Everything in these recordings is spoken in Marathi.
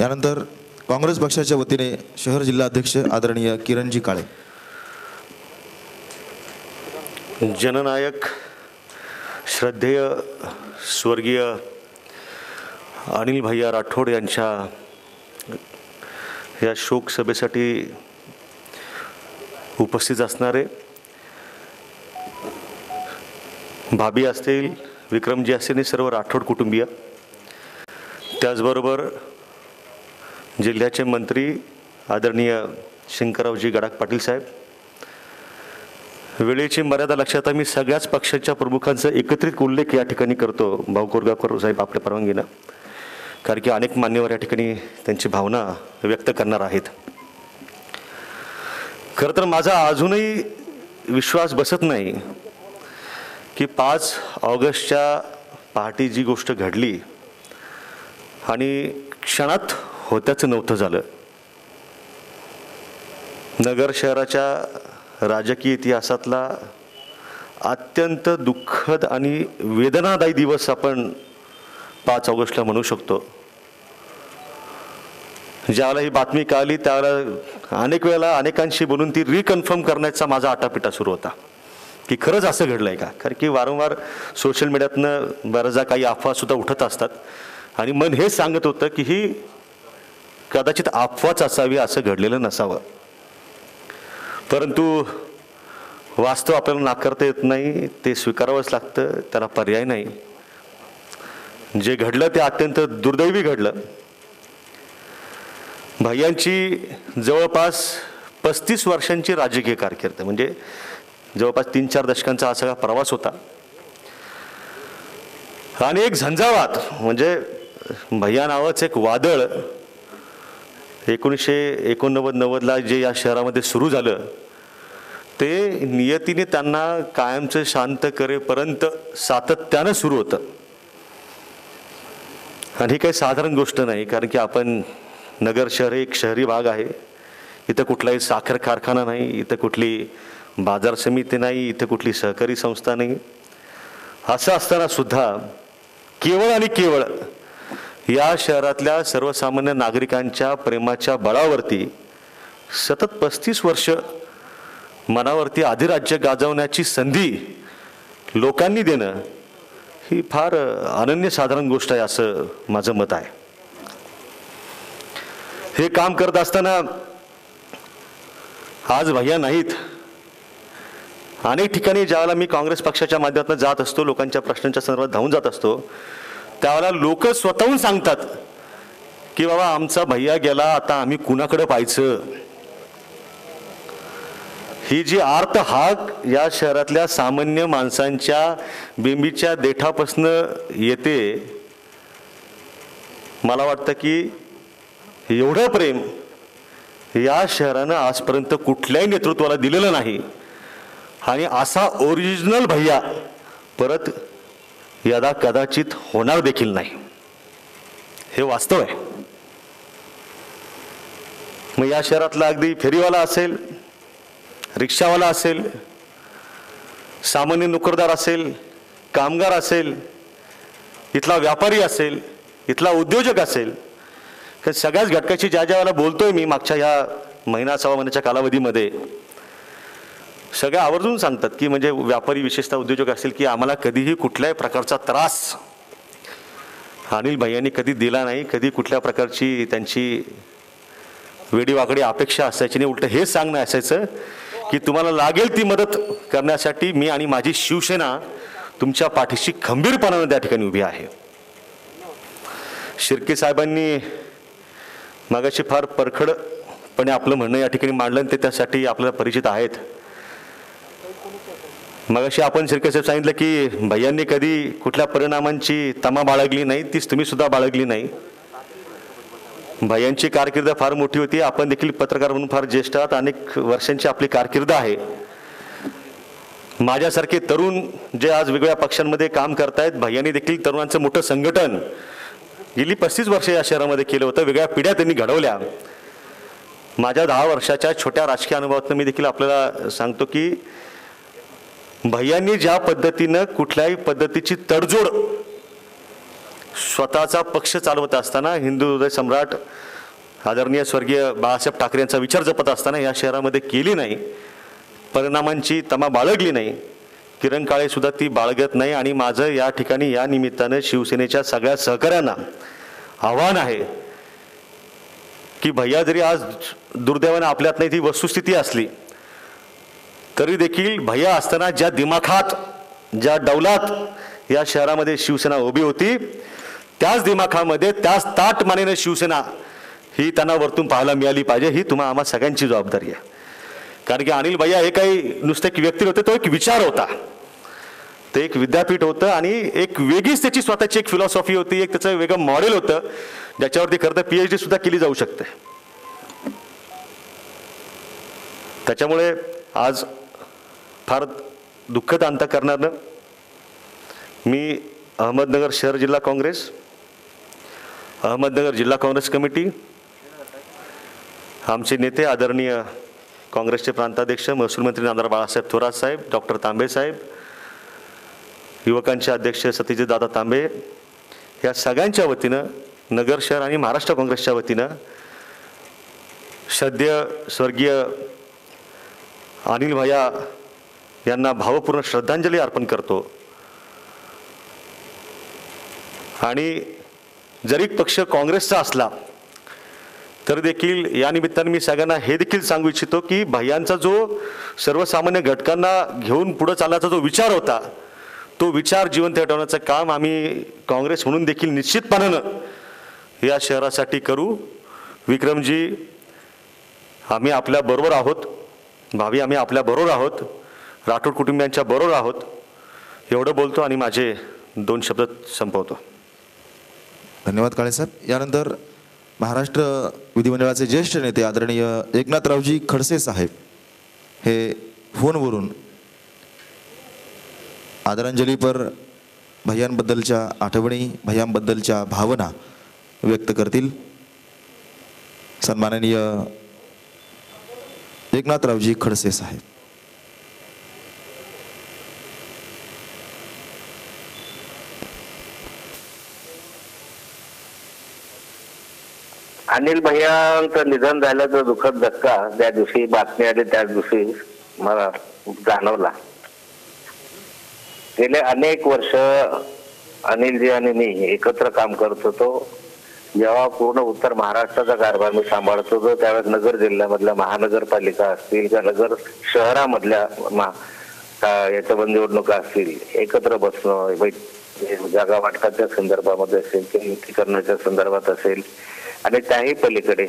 यानंतर काँग्रेस पक्षाच्या वतीने शहर जिल्हा अध्यक्ष आदरणीय किरणजी काळे। जननायक श्रद्धेय स्वर्गीय अनिल भैया राठोड यांच्या या शोक सभेसाठी उपस्थित असणारे भाभी असतील, विक्रमजी असतील आणि सर्व राठोड कुटुंबीय, त्याचबरोबर जिल्ह्याचे मंत्री आदरणीय शंकररावजी गडाख पाटील साहेब, वेळेची मर्यादा लक्षात मी सगळ्याच पक्षाच्या प्रमुखांचा एकत्रित उल्लेख या ठिकाणी करतो भाऊ कोरगावकर साहेब आपल्या परवानगीनं, कारण की अनेक मान्यवर या ठिकाणी त्यांची भावना व्यक्त करणार आहेत। खरं तर माझा अजूनही विश्वास बसत नाही की 5 ऑगस्टच्या पहाटे जी गोष्ट घडली आणि क्षणात होत्याचं नव्हतं झालं। नगर शहराच्या राजकीय इतिहासातला अत्यंत दुःखद आणि वेदनादायी दिवस आपण 5 ऑगस्टला म्हणू शकतो। ज्यावेळेला ही बातमी कळली त्यावेळेला अनेक वेळेला अनेकांशी बोलून ती रिकन्फर्म करण्याचा माझा आटापिटा सुरू होता की खरंच असं घडलंय का, कारण की वारंवार सोशल मीडियातनं बऱ्याचदा काही अफवा सुद्धा उठत असतात आणि मन हे सांगत होतं की ही कदाचित अफवाच असावी, असं घडलेलं नसावं। परंतु वास्तव आपल्याला नाकारता येत नाही, ते स्वीकारावंच लागतं, त्याला पर्याय नाही। जे घडलं ते अत्यंत दुर्दैवी घडलं। भैयांची जवळपास 35 वर्षांची राजकीय कारकीर्द, म्हणजे जवळपास 3-4 दशकांचा हा सगळा प्रवास होता आणि एक झंझावात, म्हणजे भैया नावाचं एक वादळ 1989-90ला जे या शहरामध्ये सुरू झालं ते नियतीने त्यांना कायमचं शांत करेपर्यंत सातत्यानं सुरू होतं। आणि ही काही साधारण गोष्ट नाही, कारण की आपण नगर शहर एक शहरी भाग आहे, इथं कुठलाही साखर कारखाना नाही, इथं कुठली बाजार समिती नाही, इथं कुठली सहकारी संस्था नाही। असं असताना सुद्धा केवळ आणि केवळ या शहरातल्या सर्वसामान्य नागरिकांच्या प्रेमाच्या बळावरती सतत 35 वर्ष मनावरती अधिराज्य गाजवण्याची संधी लोकांनी देणं ही फार अनन्यसाधारण गोष्ट आहे, असं माझं मत आहे। हे काम करत असताना आज भैया नाहीत, अनेक ठिकाणी ज्यावेळेला मी काँग्रेस पक्षाच्या माध्यमातून जात असतो, लोकांच्या प्रश्नांच्या संदर्भात धावून जात असतो, त्यावेळेला लोक स्वतःहून सांगतात की बाबा आमचा भैया गेला, आता आम्ही कुणाकडे पाहायचं। ही जी आर्त हाक या शहरातल्या सामान्य माणसांच्या बिंबीच्या देठापासनं येते, मला वाटतं की एवढं प्रेम या शहरानं आजपर्यंत कुठल्याही नेतृत्वाला दिलेलं नाही आणि असा ओरिजिनल भैया परत यदा कदाचित होणार देखील नाही, हे वास्तव आहे। मग या शहरातला अगदी फेरीवाला असेल, रिक्षावाला असेल, सामान्य नोकरदार असेल, कामगार असेल, इथला व्यापारी असेल, इथला उद्योजक असेल, सगळ्याच घटकाची ज्या वेळेला बोलतोय मी मागच्या ह्या महिना 6 महिन्याच्या कालावधीमध्ये, सगळे आवर्जून सांगतात की म्हणजे व्यापारी विशेषतः उद्योजक असेल की आम्हाला कधीही कुठल्याही प्रकारचा त्रास अनिल भैयांनी कधी दिला नाही, कधी कुठल्या प्रकारची त्यांची वेडीवाकडी अपेक्षा असायची नाही। उलट हे सांगणं असायचं की तुम्हाला लागेल ती मदत करण्यासाठी मी आणि माझी शिवसेना तुमच्या पाठीशी खंबीरपणाने त्या ठिकाणी उभी आहे। शिर्के साहेबांनी मागाशी फार परखडपणे आपलं म्हणणं या ठिकाणी मांडलं, ते त्यासाठी आपल्याला परिचित आहेत। मगाशी आपण शिर्के साहेब सांगितलं की भैयांनी कधी कुठल्या परिणामांची तमा बाळगली नाही, तीच तुम्ही सुद्धा बाळगली नाही। भैयांची कारकीर्द फार मोठी होती, आपण देखील पत्रकार म्हणून फार ज्येष्ठ आहात, अनेक वर्षांची आपली कारकीर्द आहे। माझ्यासारखे तरुण जे आज वेगवेगळ्या पक्षांमध्ये काम करतायत, भैयांनी देखील तरुणांचं मोठं संघटन गेली 35 वर्ष या शहरामध्ये केलं होतं, वेगळ्या पिढ्या त्यांनी घडवल्या। माझ्या 10 वर्षाच्या छोट्या राजकीय अनुभवातून मी देखील आपल्याला सांगतो की भैयांनी ज्या पद्धतीनं कुठल्याही पद्धतीची तडजोड स्वतःचा पक्ष चालवत असताना हिंदू हृदय सम्राट आदरणीय स्वर्गीय बाळासाहेब ठाकरे यांचा विचार जपत असताना या शहरामध्ये केली नाही, परिणामांची तमा बाळगली नाही, किरण काळेसुद्धा ती बाळगत नाही. आणि माझं या ठिकाणी या निमित्तानं शिवसेनेच्या सगळ्या सहकाऱ्यांना आव्हान आहे की भैया जरी आज दुर्दैवानं आपल्यात नाही ती वस्तुस्थिती असली तरी देखील भैया असताना ज्या दिमाखात ज्या डौलात या शहरामध्ये शिवसेना उभी होती त्याच दिमाखामध्ये त्याच ताटमानेनं शिवसेना ही त्यांना वरतून पाहायला मिळाली पाहिजे. ही तुम्हा आम्हा सगळ्यांची जबाबदारी आहे. कारण की अनिल भैया हे काही नुसते एक व्यक्ती होते, तो एक विचार होता, ते एक विद्यापीठ होतं आणि एक वेगळीच त्याची स्वतःची एक फिलॉसॉफी होती, एक त्याचं वेगळं मॉडेल होतं ज्याच्यावरती खरं तर PhD सुद्धा केली जाऊ शकते. त्याच्यामुळे आज फार दुःखद अंतःकरणानं मी अहमदनगर शहर जिल्हा काँग्रेस, अहमदनगर जिल्हा काँग्रेस कमिटी, आमचे नेते आदरणीय काँग्रेसचे प्रांताध्यक्ष महसूल मंत्री नामदार बाळासाहेब थोरात साहेब, डॉक्टर तांबे साहेब, युवकांचे अध्यक्ष सतीजित दादा तांबे, या सगळ्यांच्या वतीनं नगर शहर आणि महाराष्ट्र काँग्रेसच्या वतीनं श्रद्धेय स्वर्गीय अनिल भैया यांना भावपूर्ण श्रद्धांजली अर्पण करतो. आणि जरी पक्ष काँग्रेसचा असला तर देखील या निमित्ताने मी सगळ्यांना हे देखील सांगू इच्छितो की भैयांचा जो सर्वसामान्य घटकांना घेऊन पुढे चालण्याचा जो विचार होता तो विचार जिवंत ठेवण्याचं काम आम्ही काँग्रेस म्हणून देखील निश्चितपणानं या शहरासाठी करू. विक्रमजी, आम्ही आपल्याबरोबर आहोत, भावी आम्ही आपल्याबरोबर आहोत, राठोड कुटुंबियांच्या बरोबर आहोत. एवढं बोलतो आणि माझे 2 शब्द संपवतो. धन्यवाद काळेसाहेब. यानंतर महाराष्ट्र विधिमंडळाचे ज्येष्ठ नेते आदरणीय एकनाथरावजी खडसे साहेब हे फोनवरून आदरांजलीपर भैयांबद्दलच्या आठवणी, भैयांबद्दलच्या भावना व्यक्त करतील. सन्माननीय एकनाथरावजी खडसे साहेब. अनिल भैयांचं निधन झाल्याचं दुःखद धक्का ज्या दिवशी बातमी आली त्या दिवशी मला जाणवला. गेले अनेक वर्ष अनिलजी आणि मी एकत्र काम करत होतो. जेव्हा पूर्ण उत्तर महाराष्ट्राचा कारभार मी सांभाळत होतो त्यावेळेस नगर जिल्ह्यामधल्या महानगरपालिका असतील किंवा नगर शहरामधल्या याच्या निवडणुका असतील, एकत्र बसणं, जागा वाटपाच्या संदर्भामध्ये असेल किंवा युतीकरणाच्या संदर्भात असेल आणि त्याही पलीकडे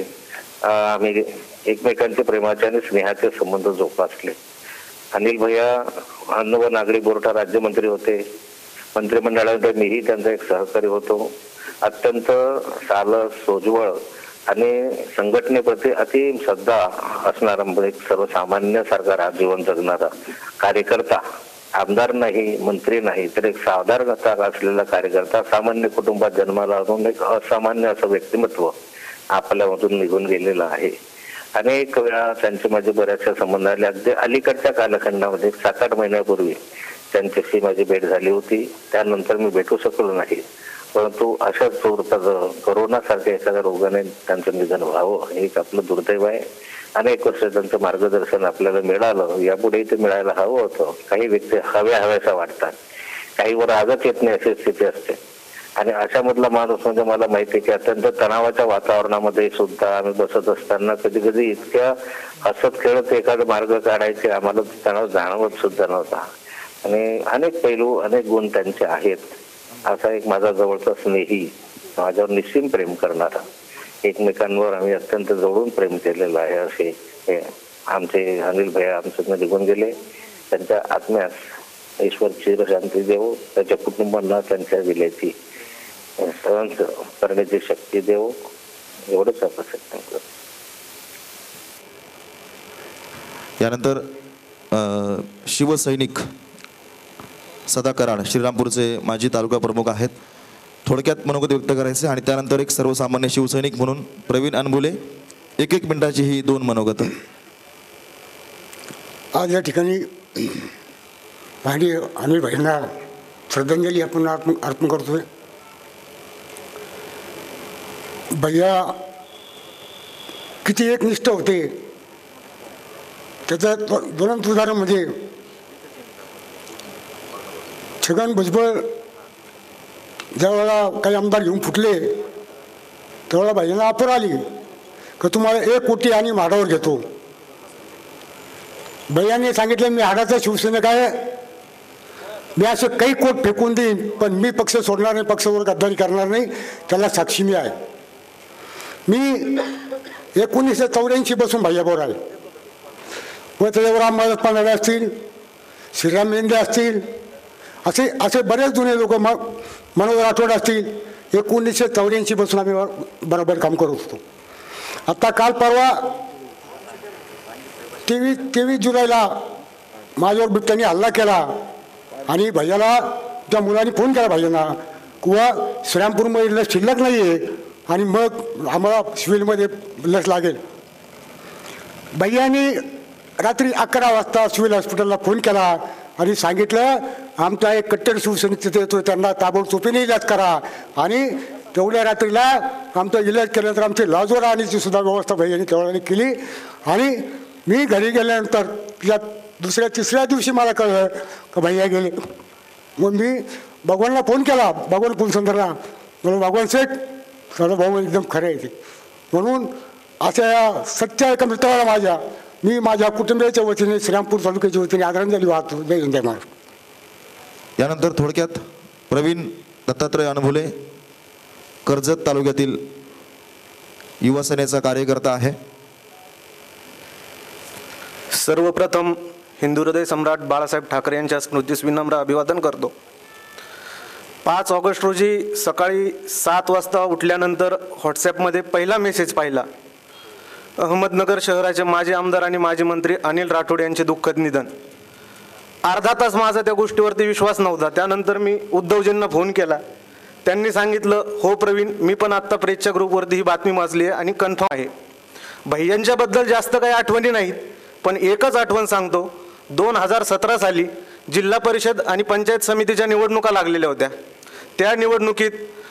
आम्ही एकमेकांचे प्रेमाचे आणि स्नेहाचे संबंध जोपासले. अनिल भैया अन्न व नागरी पुरवठा राज्यमंत्री होते. मंत्रिमंडळामध्ये मीही त्यांचा एक सहकारी होतो. अत्यंत सालस, सोज्वळ आणि संघटनेप्रती अति श्रद्धा असणारा, एक सर्वसामान्य सारखा जीवन जगणारा कार्यकर्ता, आमदार नाही, मंत्री नाही, तर एक साधारणता असलेला कार्यकर्ता, सामान्य कुटुंबात जन्माला असून एक असामान्य असं व्यक्तिमत्व आपल्यामधून निघून गेलेलं आहे. अनेक वेळा त्यांचे माझे बऱ्याचशा संबंध आले. अगदी अलीकडच्या कालखंडामध्ये 7-8 महिन्यापूर्वी त्यांच्याशी माझी भेट झाली होती. त्यानंतर मी भेटू शकलो नाही. परंतु अशाच स्वरूपाचं कोरोना सारख्या एखाद्या रोगाने त्यांचं निधन व्हावं हे एक आपलं दुर्दैव आहे. अनेक वर्ष त्यांचं मार्गदर्शन आपल्याला मिळालं, यापुढेही ते मिळायला हवं होतं. काही व्यक्ती हव्यासा वाटतात, काहीवर आगत येत नाही अशी स्थिती असते. आणि अशा मधला माणूस म्हणजे मला माहिती आहे की अत्यंत तणावाच्या वातावरणामध्ये सुद्धा आम्ही बसत असताना कधी कधी इतक्या हसत खेळत एखादा मार्ग काढायचे, आम्हाला तणाव जाणवत सुद्धा नव्हता. आणि अनेक पैलू, अनेक गुण त्यांचे आहेत. असा एक माझा जवळचा स्नेही, माझ्यावर निश्चित प्रेम करणारा, एकमेकांवर आम्ही अत्यंत जवळून प्रेम केलेलं आहे असे आमचे अनिल भैया आमच्यातनं निघून गेले. त्यांच्या आत्म्यास ईश्वर चिरशांती देव, त्याच्या कुटुंबांना त्यांच्या विलेची सहन करण्याची शक्ती देव, एवढंच अपेक्षा करतो. यानंतर शिवसैनिक सदा कराड श्रीरामपूरचे माजी तालुका प्रमुख आहेत. थोडक्यात मनोगत व्यक्त करायचे आणि त्यानंतर एक सर्वसामान्य शिवसैनिक म्हणून प्रवीण अनबुले 1-1 मिनिटाची ही 2 मनोगत. आज या ठिकाणी अनिल भाईंना श्रद्धांजली आपण अर्पण करतोय. भैया किती एकनिष्ठ होते. त्याचं ज्वलंत उदाहरण म्हणजे छगन भुजबळ ज्यावेळेला काही आमदार घेऊन फुटले त्यावेळेला भाईंना ऑफर आली की तुम्हाला 1 कोटी आणि म्हाडावर घेतो. भैयांनी सांगितलं मी हाडाचा शिवसैनिक आहे, मी असे काही कोट फेकून देईन पण मी पक्ष सोडणार नाही, पक्षावर गद्दारी करणार नाही, त्याला साक्षी मी आहे. मी 1984 पासून भैयाबरोबर आहे. व त्याच्यावर अंबादास पानडे असतील, श्रीराम मेंढे असतील, असे बरेच जुने लोक, मनोहर राठोड असतील. 1984 पासून आम्ही बरोबर काम करत होतो. आता काल परवा 23 जुलैला माझ्यावर बिबट्याने हल्ला केला आणि भैयाला त्या मुलांनी फोन केला भैयांना किंवा श्रीरामपूरमध्ये लस शिल्लक नाही आहे आणि मग आम्हाला सिव्हिलमध्ये लस लागेल. भैयांनी रात्री 11 वाजता सिव्हिल हॉस्पिटलला फोन केला आणि सांगितलं आमचा एक कट्टर शिवसैनिक तिथे येतो, त्यांना ताबडतोबीने इलाज करा. आणि तेवढ्या रात्रीला आमचा इलाज केल्यानंतर आमची लॉजवर आणण्याची सुद्धा व्यवस्था भैयांनी तेवढ्याने केली. आणि मी घरी गेल्यानंतर या दुसऱ्या तिसऱ्या दिवशी मला कळलं का भैया गेले. मग मी भगवानला फोन केला, भगवान फुलसुंदरला, म्हणून भगवान शेठ साधा भाऊ एकदम खरं आहे ते. म्हणून अशा या सच्च्या एका मित्राला मी माझ्या कुटुंबियाच्या वतीने श्रीरामपूर तालुक्याच्या वतीने आदरांजली वाहतो. जय हिंद, जय महाराष्ट्र. यानंतर थोडक्यात प्रवीण दत्तात्रय अनभुले कर्जत तालुक्यातील युवा सेनेचा कार्यकर्ता आहे. सर्वप्रथम हिंदू हृदय सम्राट बाळासाहेब ठाकरे यांच्या स्मृतीस विनम्र अभिवादन करतो. 5 ऑगस्ट रोजी सकाळी 7 वाजता उठल्यानंतर व्हॉट्सॲपमध्ये पहिला मेसेज पाहिला. अहमदनगर शहराचे माजी आमदार आणि माजी मंत्री अनिल राठोड यांचे दुःखद निधन. अर्धा तास माझा त्या गोष्टीवरती विश्वास नव्हता. त्यानंतर मी उद्धवजींना फोन केला. त्यांनी सांगितलं हो प्रवीण, मी पण आत्ता प्रेसच्या ग्रुपवरती ही बातमी वाचली आहे आणि कन्फर्म आहे. भैयांच्याबद्दल जास्त काही आठवणी नाहीत, पण एकच आठवण सांगतो. 2017 साली जिल्हा परिषद आणि पंचायत समितीच्या निवडणुका लागलेल्या होत्या. त्या निवडणुकीत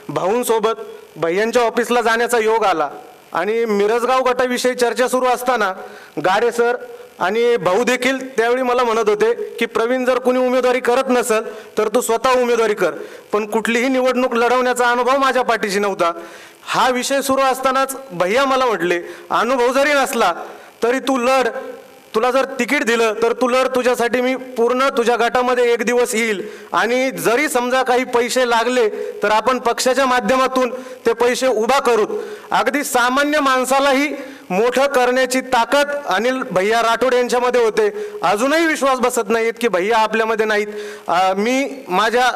भाऊंसोबत भैयांच्या ऑफिसला जाण्याचा योग आला आणि मिरजगाव गटाविषयी चर्चा सुरू असताना गाडे सर आणि भाऊ देखील त्यावेळी मला म्हणत होते की प्रवीण, जर कुणी उमेदवारी करत नसेल तर तू स्वतः उमेदवारी कर. पण कुठलीही निवडणूक लढवण्याचा अनुभव माझ्या पाठीशी नव्हता. हा विषय सुरू असतानाच भैया मला म्हटले, अनुभव जरी नसला तरी तू लढ, तुला जर तिकीट दिलं तर तू लढ, तुझ्यासाठी मी पूर्ण तुझ्या गटामध्ये एक दिवस येईल आणि जरी समजा काही पैसे लागले तर आपण पक्षाच्या माध्यमातून ते पैसे उभा करूत. अगदी सामान्य माणसालाही मोठं करण्याची ताकद अनिल भैया राठोड यांच्यामध्ये होते. अजूनही विश्वास बसत नाहीत की भैया आपल्यामध्ये नाहीत. मी माझ्या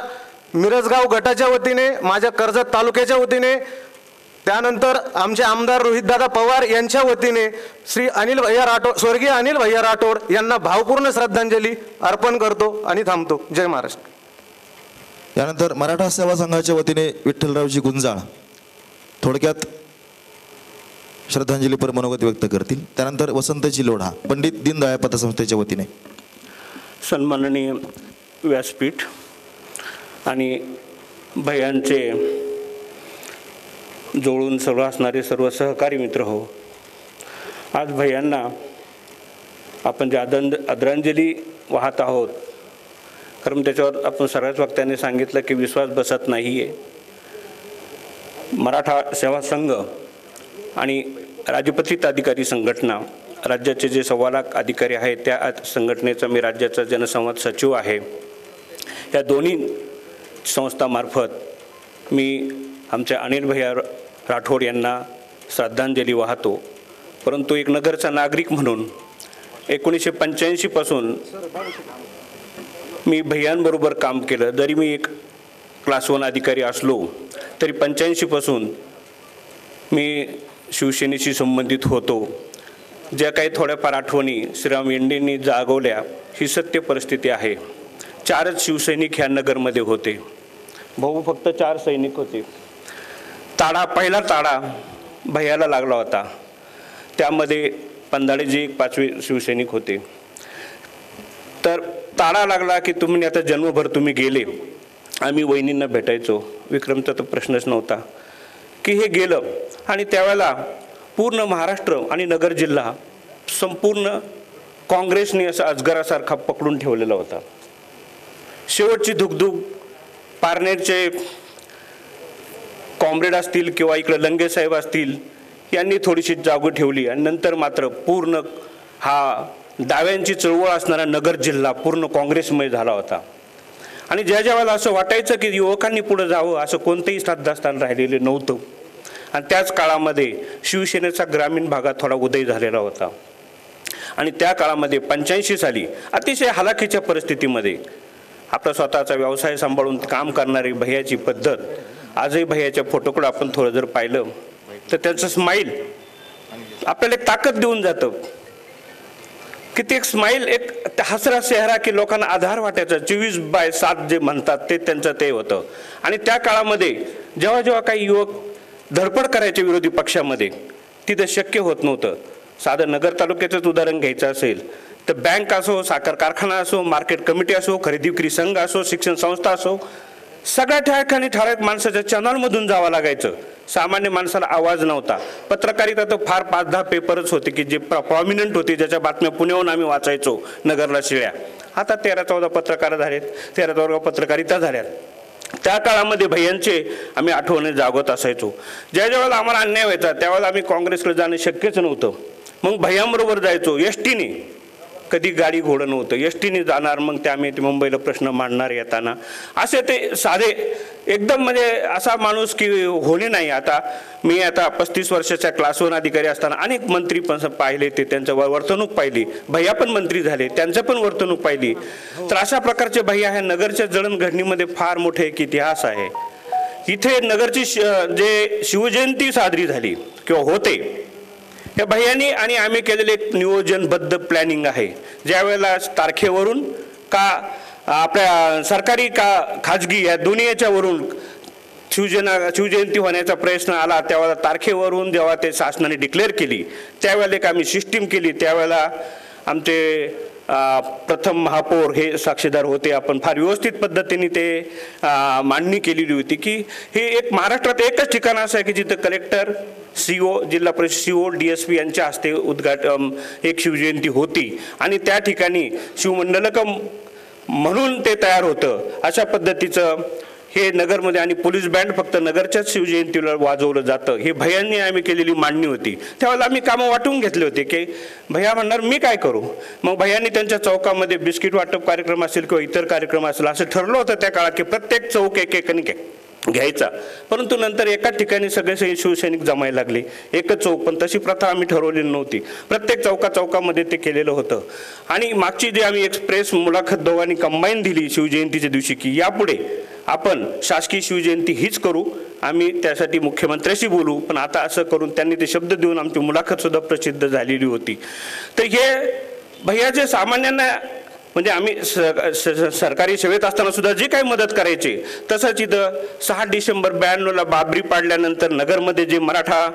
मिरजगाव गटाच्या वतीने, माझ्या कर्जत तालुक्याच्या वतीने, त्यानंतर आमचे आमदार रोहितदादा पवार यांच्या वतीने श्री अनिल भैया राठोड, स्वर्गीय अनिल भैया राठोड यांना भावपूर्ण श्रद्धांजली अर्पण करतो आणि थांबतो. जय महाराष्ट्र. यानंतर मराठा सेवा संघाच्या वतीने विठ्ठलरावजी गुंजाळ थोडक्यात श्रद्धांजलीपर मनोगत व्यक्त करतील. त्यानंतर वसंतजी लोढा पंडित दीनदयाळ पतसंस्थेच्या वतीने. सन्माननीय व्यासपीठ आणि भैयांचे जोडून सर्व असणारे सर्व सहकारी मित्र हो, आज भैयांना आपण जे आदरांजली वाहत आहोत, कारण त्याच्यावर आपण सर्वच वक्त्यांनी सांगितलं की विश्वास बसत नाही आहे. मराठा सेवा संघ आणि राजपत्रित अधिकारी संघटना, राज्याचे जे 1.25 लाख अधिकारी आहेत त्या संघटनेचा मी राज्याचा जनसंवाद सचिव आहे. या दोन्ही संस्थामार्फत मी आमच्या अनिल भैया राठोड यांना श्रद्धांजली वाहतो. परंतु एक नगरचा नागरिक म्हणून 1985 पासून मी भैयांबरोबर काम केलं. जरी मी एक क्लास 1 अधिकारी असलो तरी 85 पासून मी शिवसेनेशी संबंधित होतो. ज्या काही थोड्याफार आठवणी श्रीराम मेंढेंनी जागवल्या ही सत्य परिस्थिती आहे. 4च शिवसैनिक ह्या नगरमध्ये होते. भाऊ फक्त 4 सैनिक होते. पहिला ताडा भैयाला लागला होता. त्यामध्ये पंधाडेजी एक 5वे शिवसैनिक होते. तर ताडा लागला की तुम्ही आता जन्मभर तुम्ही गेले. आम्ही वहिनींना भेटायचो. विक्रमचा तर प्रश्नच नव्हता की हे गेलं. आणि त्यावेळेला पूर्ण महाराष्ट्र आणि नगर जिल्हा संपूर्ण काँग्रेसने असं अजगरासारखा पकडून ठेवलेला होता. शेवटची धुकधुक पारनेरचे कॉम्रेड असतील किंवा इकडे लंगे साहेब असतील यांनी थोडीशी जागो ठेवली आणि नंतर मात्र पूर्ण हा डाव्यांची चळवळ असणारा नगर जिल्हा पूर्ण काँग्रेसमय झाला होता. आणि ज्या वेळेला असं वाटायचं की युवकांनी पुढे जावं असं कोणतंही श्रद्धास्थान राहिलेलं नव्हतं. आणि त्याच काळामध्ये शिवसेनेचा ग्रामीण भागात थोडा उदय झालेला होता. आणि त्या काळामध्ये 85 साली अतिशय हलाखीच्या परिस्थितीमध्ये आपला स्वतःचा व्यवसाय सांभाळून काम करणारी भैयाची पद्धत, आजही भैयाच्या फोटोकडे आपण थोडं जर पाहिलं तर त्यांचं स्माईल आपल्याला एक ताकद देऊन जातं. किती एक स्माईल, एक हसरा चेहरा की लोकांना आधार वाटायचा. 24/7 जे म्हणतात ते त्यांचं ते होतं. आणि त्या काळामध्ये जेव्हा जेव्हा काही युवक धडपड करायचे विरोधी पक्षामध्ये, तिथं शक्य होत नव्हतं. साधं नगर तालुक्याचंच उदाहरण घ्यायचं असेल तर बँक असो, साखर कारखाना असो, मार्केट कमिटी असो, खरेदी विक्री संघ असो, शिक्षण संस्था असो, सगळ्या ठिकाणी ठराविक माणसाच्या चॅनलमधून जावं लागायचं. सामान्य माणसाला आवाज नव्हता. पत्रकारिता तर फार 5-10 पेपरच होते की जे प्रॉमिनंट होते, ज्याच्या बातम्या पुण्याहून आम्ही वाचायचो नगरला शिळ्या. आता 13-14 पत्रकार झालेत, 13-14 पत्रकारिता झाल्यात. त्या काळामध्ये भैयांचे आम्ही आठवणी जागवत असायचो. ज्या वेळेला आम्हाला अन्याय व्हायचा त्यावेळेला आम्ही काँग्रेसकडे जाणं शक्यच नव्हतं. मग भैयांबरोबर जायचो एसटीने. कधी गाडी घोडं नव्हतं, एसटीने जाणार. मग ते आम्ही मुंबईला प्रश्न मांडणार येताना. असे ते साधे एकदम म्हणजे असा माणूस की होणे नाही. आता मी 35 वर्षाच्या क्लास 1 अधिकारी असताना अनेक मंत्री पण पाहिले, ते त्यांचं वर्तणूक पाहिली. भैया पण मंत्री झाले, त्यांचं पण वर्तणूक पाहिली. तर अशा प्रकारचे भैया ह्या नगरच्या जळणघडणीमध्ये फार मोठे एक इतिहास आहे. इथे नगरची जे शिवजयंती साजरी झाली किंवा होते, या भैयांनी आणि आम्ही केलेले एक नियोजनबद्ध प्लॅनिंग आहे. ज्या वेळेला तारखेवरून का आपल्या सरकारी का खाजगी या दोन्ही याच्यावरून शिवजयंती होण्याचा प्रश्न आला, त्यावेळेला तारखेवरून जेव्हा ते शासनाने डिक्लेअर केली त्यावेळेला एक आम्ही सिस्टीम केली. त्यावेळेला आमचे प्रथम महापौर हे साक्षीदार होते. आपण फार व्यवस्थित पद्धतीने ते मांडणी केलेली होती की हे एक महाराष्ट्रात एकच ठिकाण असं आहे की जिथं कलेक्टर, CO, जिल्हा परिषद CO, DSP यांच्या हस्ते उद्घाटन एक शिवजयंती होती. आणि त्या ठिकाणी शिवमंडलकं म्हणून ते तयार होतं. अशा पद्धतीचं हे नगरमध्ये आणि पोलीस बँड फक्त नगरच्याच शिवजयंतीला वाजवलं जातं. हे भैयांनी आम्ही केलेली मांडणी होती. त्यावेळेला आम्ही कामं वाटून घेतले होते की भैया म्हणणार मी काय करू. मग भैयांनी त्यांच्या चौकामध्ये बिस्किट वाटप कार्यक्रम असेल किंवा इतर कार्यक्रम असेल असं ठरलं होतं त्या काळात की प्रत्येक चौक एक घ्यायचा. परंतु नंतर एकाच ठिकाणी सगळे शिवसैनिक जमायला लागले, एकच चौक. पण तशी प्रथा आम्ही ठरवलेली नव्हती. प्रत्येक चौकामध्ये ते केलेलं होतं. आणि मागची जे आम्ही एक्सप्रेस मुलाखत दोघांनी कंबाईन दिली शिवजयंतीच्या दिवशी की यापुढे आपण शासकीय शिवजयंती हीच करू, आम्ही त्यासाठी मुख्यमंत्र्याशी बोलू. पण आता असं करून त्यांनी ते शब्द देऊन आमची मुलाखत सुद्धा प्रसिद्ध झालेली होती. तर हे भैयाचे सामान्यांना म्हणजे आम्ही सरकारी सेवेत असताना सुद्धा जे काही मदत करायची, तसंच इथं 6 डिसेंबर 92ला बाबरी पाडल्यानंतर नगरमध्ये जे मराठा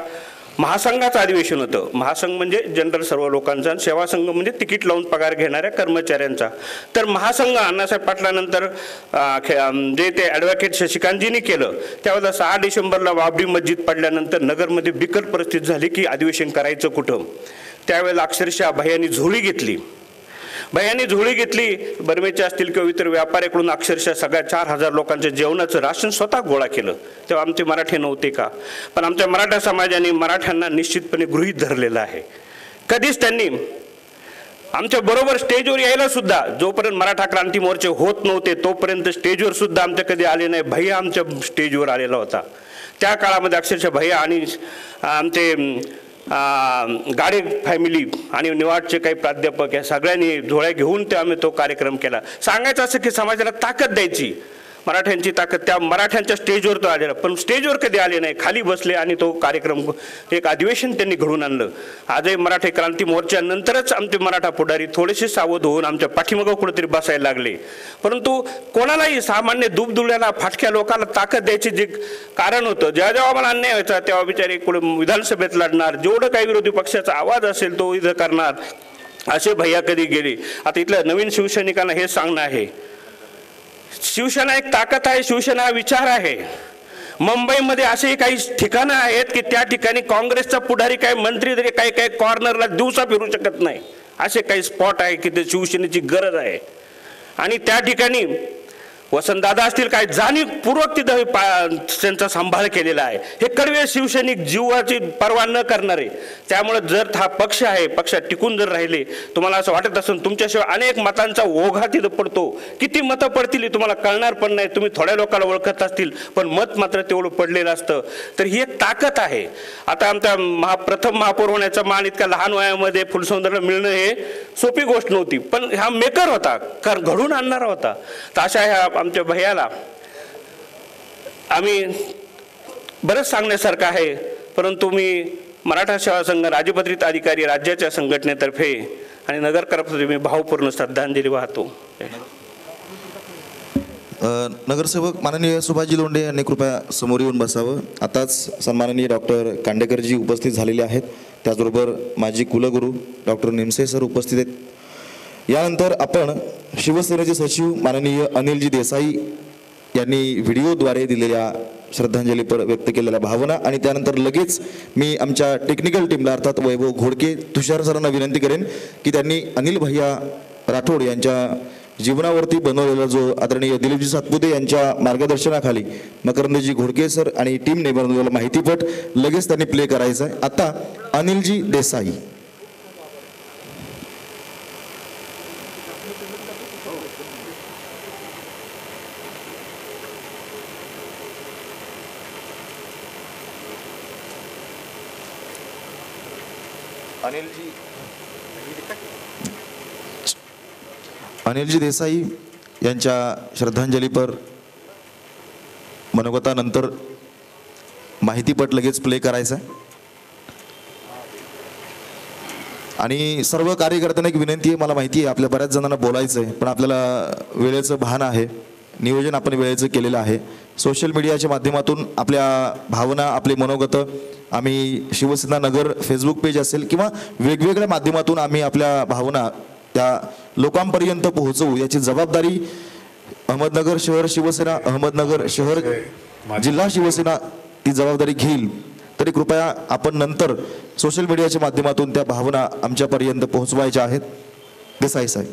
महासंघाचं अधिवेशन होतं. महासंघ म्हणजे जनरल सर्व लोकांचा, सेवा संघ म्हणजे तिकीट लावून पगार घेणाऱ्या कर्मचाऱ्यांचा. तर महासंघ अण्णासाहेब पाटलानंतर जे ते ॲडव्होकेट शशिकांतजींनी केलं, त्यावेळेला 6 डिसेंबरला बाबरी मस्जिद पडल्यानंतर नगरमध्ये बिकट परिस्थिती झाली की अधिवेशन करायचं कुठं. त्यावेळेला अक्षरशः भैयांनी झोळी घेतली. बर्मेचे असतील किंवा इतर व्यापाऱ्याकडून अक्षरशः सगळ्या 4000 लोकांच्या जेवणाचं राशन स्वतः गोळा केलं. तेव्हा आमचे मराठी नव्हते का, पण आमच्या मराठा समाजाने मराठ्यांना निश्चितपणे गृहीत धरलेलं आहे. कधीच त्यांनी आमच्या बरोबर स्टेजवर यायला सुद्धा, जोपर्यंत मराठा क्रांती मोर्चे होत नव्हते तोपर्यंत स्टेजवर सुद्धा आमच्या कधी आले नाही. भैया आमच्या स्टेजवर आलेला होता. त्या काळामध्ये अक्षरशः भैया आणि आमचे गाडे फॅमिली आणि निवाडचे काही प्राध्यापक या सगळ्यांनी झोळ्या घेऊन ते आम्ही तो कार्यक्रम केला. सांगायचं असं की समाजाला ताकद द्यायची, मराठ्यांची ताकद. त्या मराठ्यांच्या स्टेजवर तो आलेला, पण स्टेजवर कधी आले नाही, खाली बसले आणि तो कार्यक्रम एक अधिवेशन त्यांनी घडवून आणलं. आजही मराठा क्रांती मोर्चानंतरच आमचे मराठा पुढारी थोडेसे सावध होऊन आमच्या पाठीमागं कुठेतरी बसायला लागले. परंतु कोणालाही सामान्य दुबदुल्याला फाटक्या लोकांना ताकद द्यायचे जे कारण होतं, जेव्हा मला अन्याय व्हायचा तेव्हा बिचारे कुठे विधानसभेत लढणार, जेवढं काही विरोधी पक्षाचा आवाज असेल तो इथं करणार, असे भैया कधी गेले. आता इथल्या नवीन शिवसैनिकांना हे सांगणं आहे, शिवसेना एक ताकद आहे, शिवसेना हा विचार आहे. मुंबईमध्ये असे काही ठिकाणं आहेत की त्या ठिकाणी काँग्रेसचा पुढारी काही मंत्री तरी काही कॉर्नरला दिवसा फिरू शकत नाही, असे काही स्पॉट आहे की ते शिवसेनेची गरज आहे. आणि त्या ठिकाणी वसंतदादा असतील, काय जाणीवपूर्वक तिथं त्यांचा सांभाळ केलेला आहे. हे कडवे शिवसैनिक जीवाची पर्वा न करणारे. त्यामुळे जर हा पक्ष आहे, पक्षात टिकून जर राहिले, तुम्हाला असं वाटत असेल तुमच्याशिवाय अनेक मतांचा ओघा तिथं पडतो, किती मतं पडतील तुम्हाला कळणार पण नाही. तुम्ही थोड्या लोकांना ओळखत असतील पण मत मात्र तेवढं पडलेलं असतं. तर ही एक ताकद आहे. आता आमच्या प्रथम महापौर होण्याचा मान इतक्या लहान वयामध्ये फुलसौंदर्य मिळणं हे सोपी गोष्ट नव्हती, पण हा मेकर होता, घडून आणणारा होता. तर अशा ह्या आमच्या भैयाला आम्ही बरंच सांगण्यासारखं आहे, परंतु मी मराठा सेवा संघ राजपत्रित अधिकारी राज्याच्या संघटनेतर्फे आणि नगरकरांतर्फे मी भावपूर्ण श्रद्धांजली वाहतो. नगरसेवक माननीय सुभाषजी लोंढे यांनी कृपया समोर येऊन बसावं. आताच सन्माननीय डॉक्टर कांडेकरजी उपस्थित झालेले आहेत, त्याचबरोबर माजी कुलगुरू डॉक्टर निमसे सर उपस्थित आहेत. यानंतर आपण शिवसेनेचे सचिव माननीय अनिलजी देसाई यांनी व्हिडिओद्वारे दिलेल्या श्रद्धांजलीपर व्यक्त केलेल्या भावना आणि त्यानंतर लगेच मी आमच्या टेक्निकल टीमला अर्थात वैभव घोडके तुषार सरांना विनंती करेन की त्यांनी अनिल भैया राठोड यांच्या जीवनावरती बनवलेला जो आदरणीय दिलीपजी सातपुते यांच्या मार्गदर्शनाखाली मकरंदजी घोडके सर आणि टीमने बनवलेला माहितीपट लगेच त्यांनी प्ले करायचा आहे. आता अनिलजी देसाई. अनिलजी देसाई यांच्या श्रद्धांजलीपर मनोगतानंतर माहितीपट लगेच प्ले करायचा आहे. आणि सर्व कार्यकर्त्यांना एक विनंती आहे, मला माहिती आहे आपल्या बऱ्याच जणांना बोलायचं आहे पण आपल्याला वेळेचं भान आहे, नियोजन आपण वेळेचं केलेलं आहे. सोशल मीडियाच्या माध्यमातून आपल्या भावना, आपले मनोगत आम्ही शिवसेना नगर फेसबुक पेज असेल किंवा वेगवेगळ्या माध्यमातून आम्ही आपल्या भावना त्या लोकांपर्यंत पोहोचवू, याची जबाबदारी अहमदनगर शहर शिवसेना, अहमदनगर शहर जिल्हा शिवसेना ती जबाबदारी घेईल. तरी कृपया आपण नंतर सोशल मीडियाच्या माध्यमातून त्या भावना आमच्यापर्यंत पोहोचवायच्या आहेत. देसाई साहेब.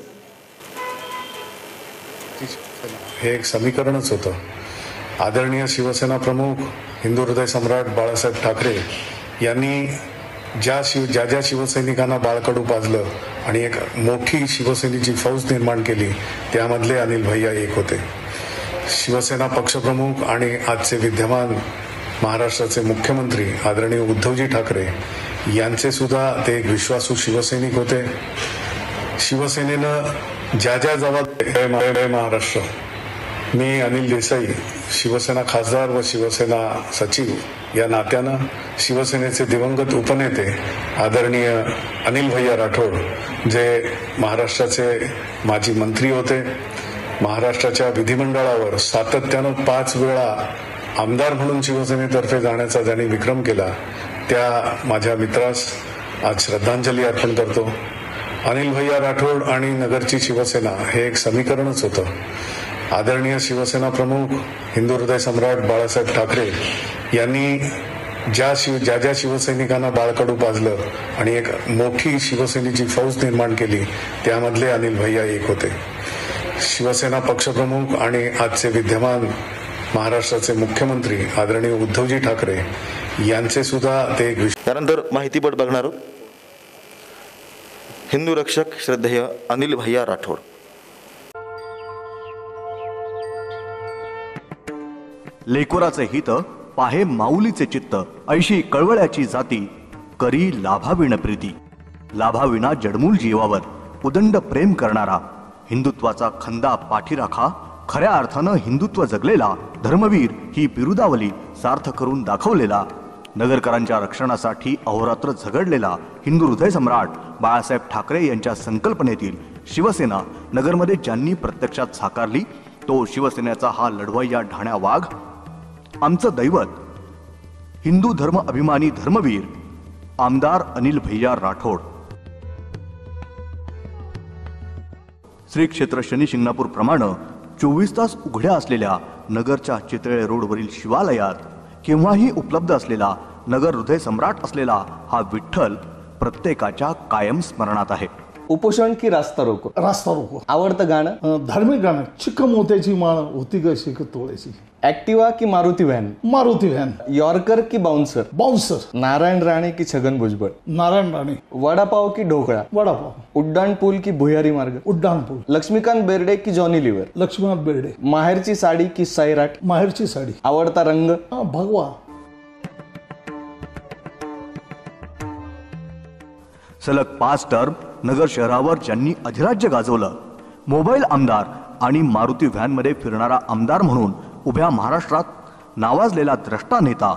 हे एक समीकरणच होतं. आदरणीय शिवसेना प्रमुख हिंदू हृदय सम्राट बाळासाहेब ठाकरे यांनी ज्या शिवसैनिकांना बाळकडू पाजलं आणि एक मोठी शिवसेनेची फौज निर्माण केली, त्यामधले अनिल भैया एक होते. शिवसेना पक्षप्रमुख आणि आजचे विद्यमान महाराष्ट्राचे मुख्यमंत्री आदरणीय उद्धवजी ठाकरे यांचे सुद्धा ते एक विश्वासू शिवसैनिक होते. शिवसेनेनं ज्या जबाबदाऱ्या महाराष्ट्र, मी अनिल देसाई शिवसेना खासदार व शिवसेना सचिव या नात्यानं शिवसेनेचे दिवंगत उपनेते आदरणीय अनिल भैया राठोड, जे महाराष्ट्राचे माजी मंत्री होते, महाराष्ट्राच्या विधिमंडळावर सातत्यानं 5 वेळा आमदार म्हणून शिवसेनेतर्फे जाण्याचा ज्यांनी विक्रम केला, त्या माझ्या मित्रास आज श्रद्धांजली अर्पण करतो. अनिल भैया राठोड आणि नगरची शिवसेना हे एक समीकरणच होतं. आदरणीय शिवसेना प्रमुख हिंदू हृदय सम्राट बाळासाहेब ठाकरे यांनी ज्या शिवसैनिकांना बाळकडू पाजलं आणि एक मोठी शिवसेनेची फौज निर्माण केली, त्यामधले अनिल भैया एक होते. शिवसेना पक्षप्रमुख आणि आजचे विद्यमान महाराष्ट्राचे मुख्यमंत्री आदरणीय उद्धवजी ठाकरे यांचे सुद्धा ते एक त्यानंतर माहितीपट बघणार आहोत. हिंदू रक्षक श्रद्धेय अनिल भैया राठोड. लेकोराचे हित पाहे माऊलीचे चित्त, ऐशी कळवळ्याची जाती करी लाभाविण प्रीती. लाभाविना जडमूल जीवावर उदंड प्रेम करणारा, हिंदुत्वाचा खंदा पाठीराखा, खऱ्या अर्थानं हिंदुत्व जगलेला धर्मवीर ही बिरुदावली सार्थ करून दाखवलेला, नगरकरांच्या रक्षणासाठी अहोरात्र झगडलेला हिंदू हृदय सम्राट बाळासाहेब ठाकरे यांच्या संकल्पनेतील शिवसेना नगरमध्ये ज्यांनी प्रत्यक्षात साकारली, तो शिवसेनेचा हा लढवय्या ढाण्या वाघ, आमचं दैवत, हिंदू धर्म अभिमानी धर्मवीर आमदार अनिल भैया राठोड. श्री क्षेत्र शनी शिंगणापूर प्रमाणे 24 तास उघड्या असलेल्या नगरच्या चितळे रोडवरील शिवालयात केव्हाही उपलब्ध असलेला नगर हृदय सम्राट असलेला हा विठ्ठल प्रत्येकाच्या कायम स्मरणात आहे. उपोषण की रास्ता रोको? रास्ता रोको. आवडतं गाणं? धार्मिक गाणं. चिक्क मोत्याची माळ होती ग शिक तोळ्याची. ऍक्टिवा की Maruti van? Maruti van. Yorker की बाउन्सर? बाउन्सर. नारायण राणे की छगन भुजबळ? नारायण राणे. वडापाव की ढोकळा? वडापाव. उड्डाण पूल की भुयारी मार्ग? उड्डाण पूल. लक्ष्मीकांत बेर्डे की जॉनी लिव्हर? लक्ष्मीकांत बेर्डे. माहेरची साडी की सैराट? माहेरची साडी. आवडता रंग? भगवा. सलग 5 टर्म नगर शहरावर ज्यांनी अधिराज्य गाजवलं, मोबाईल आमदार आणि मारुती व्हॅनमध्ये फिरणारा आमदार म्हणून उभ्या महाराष्ट्रात नावाजलेला द्रष्टा नेता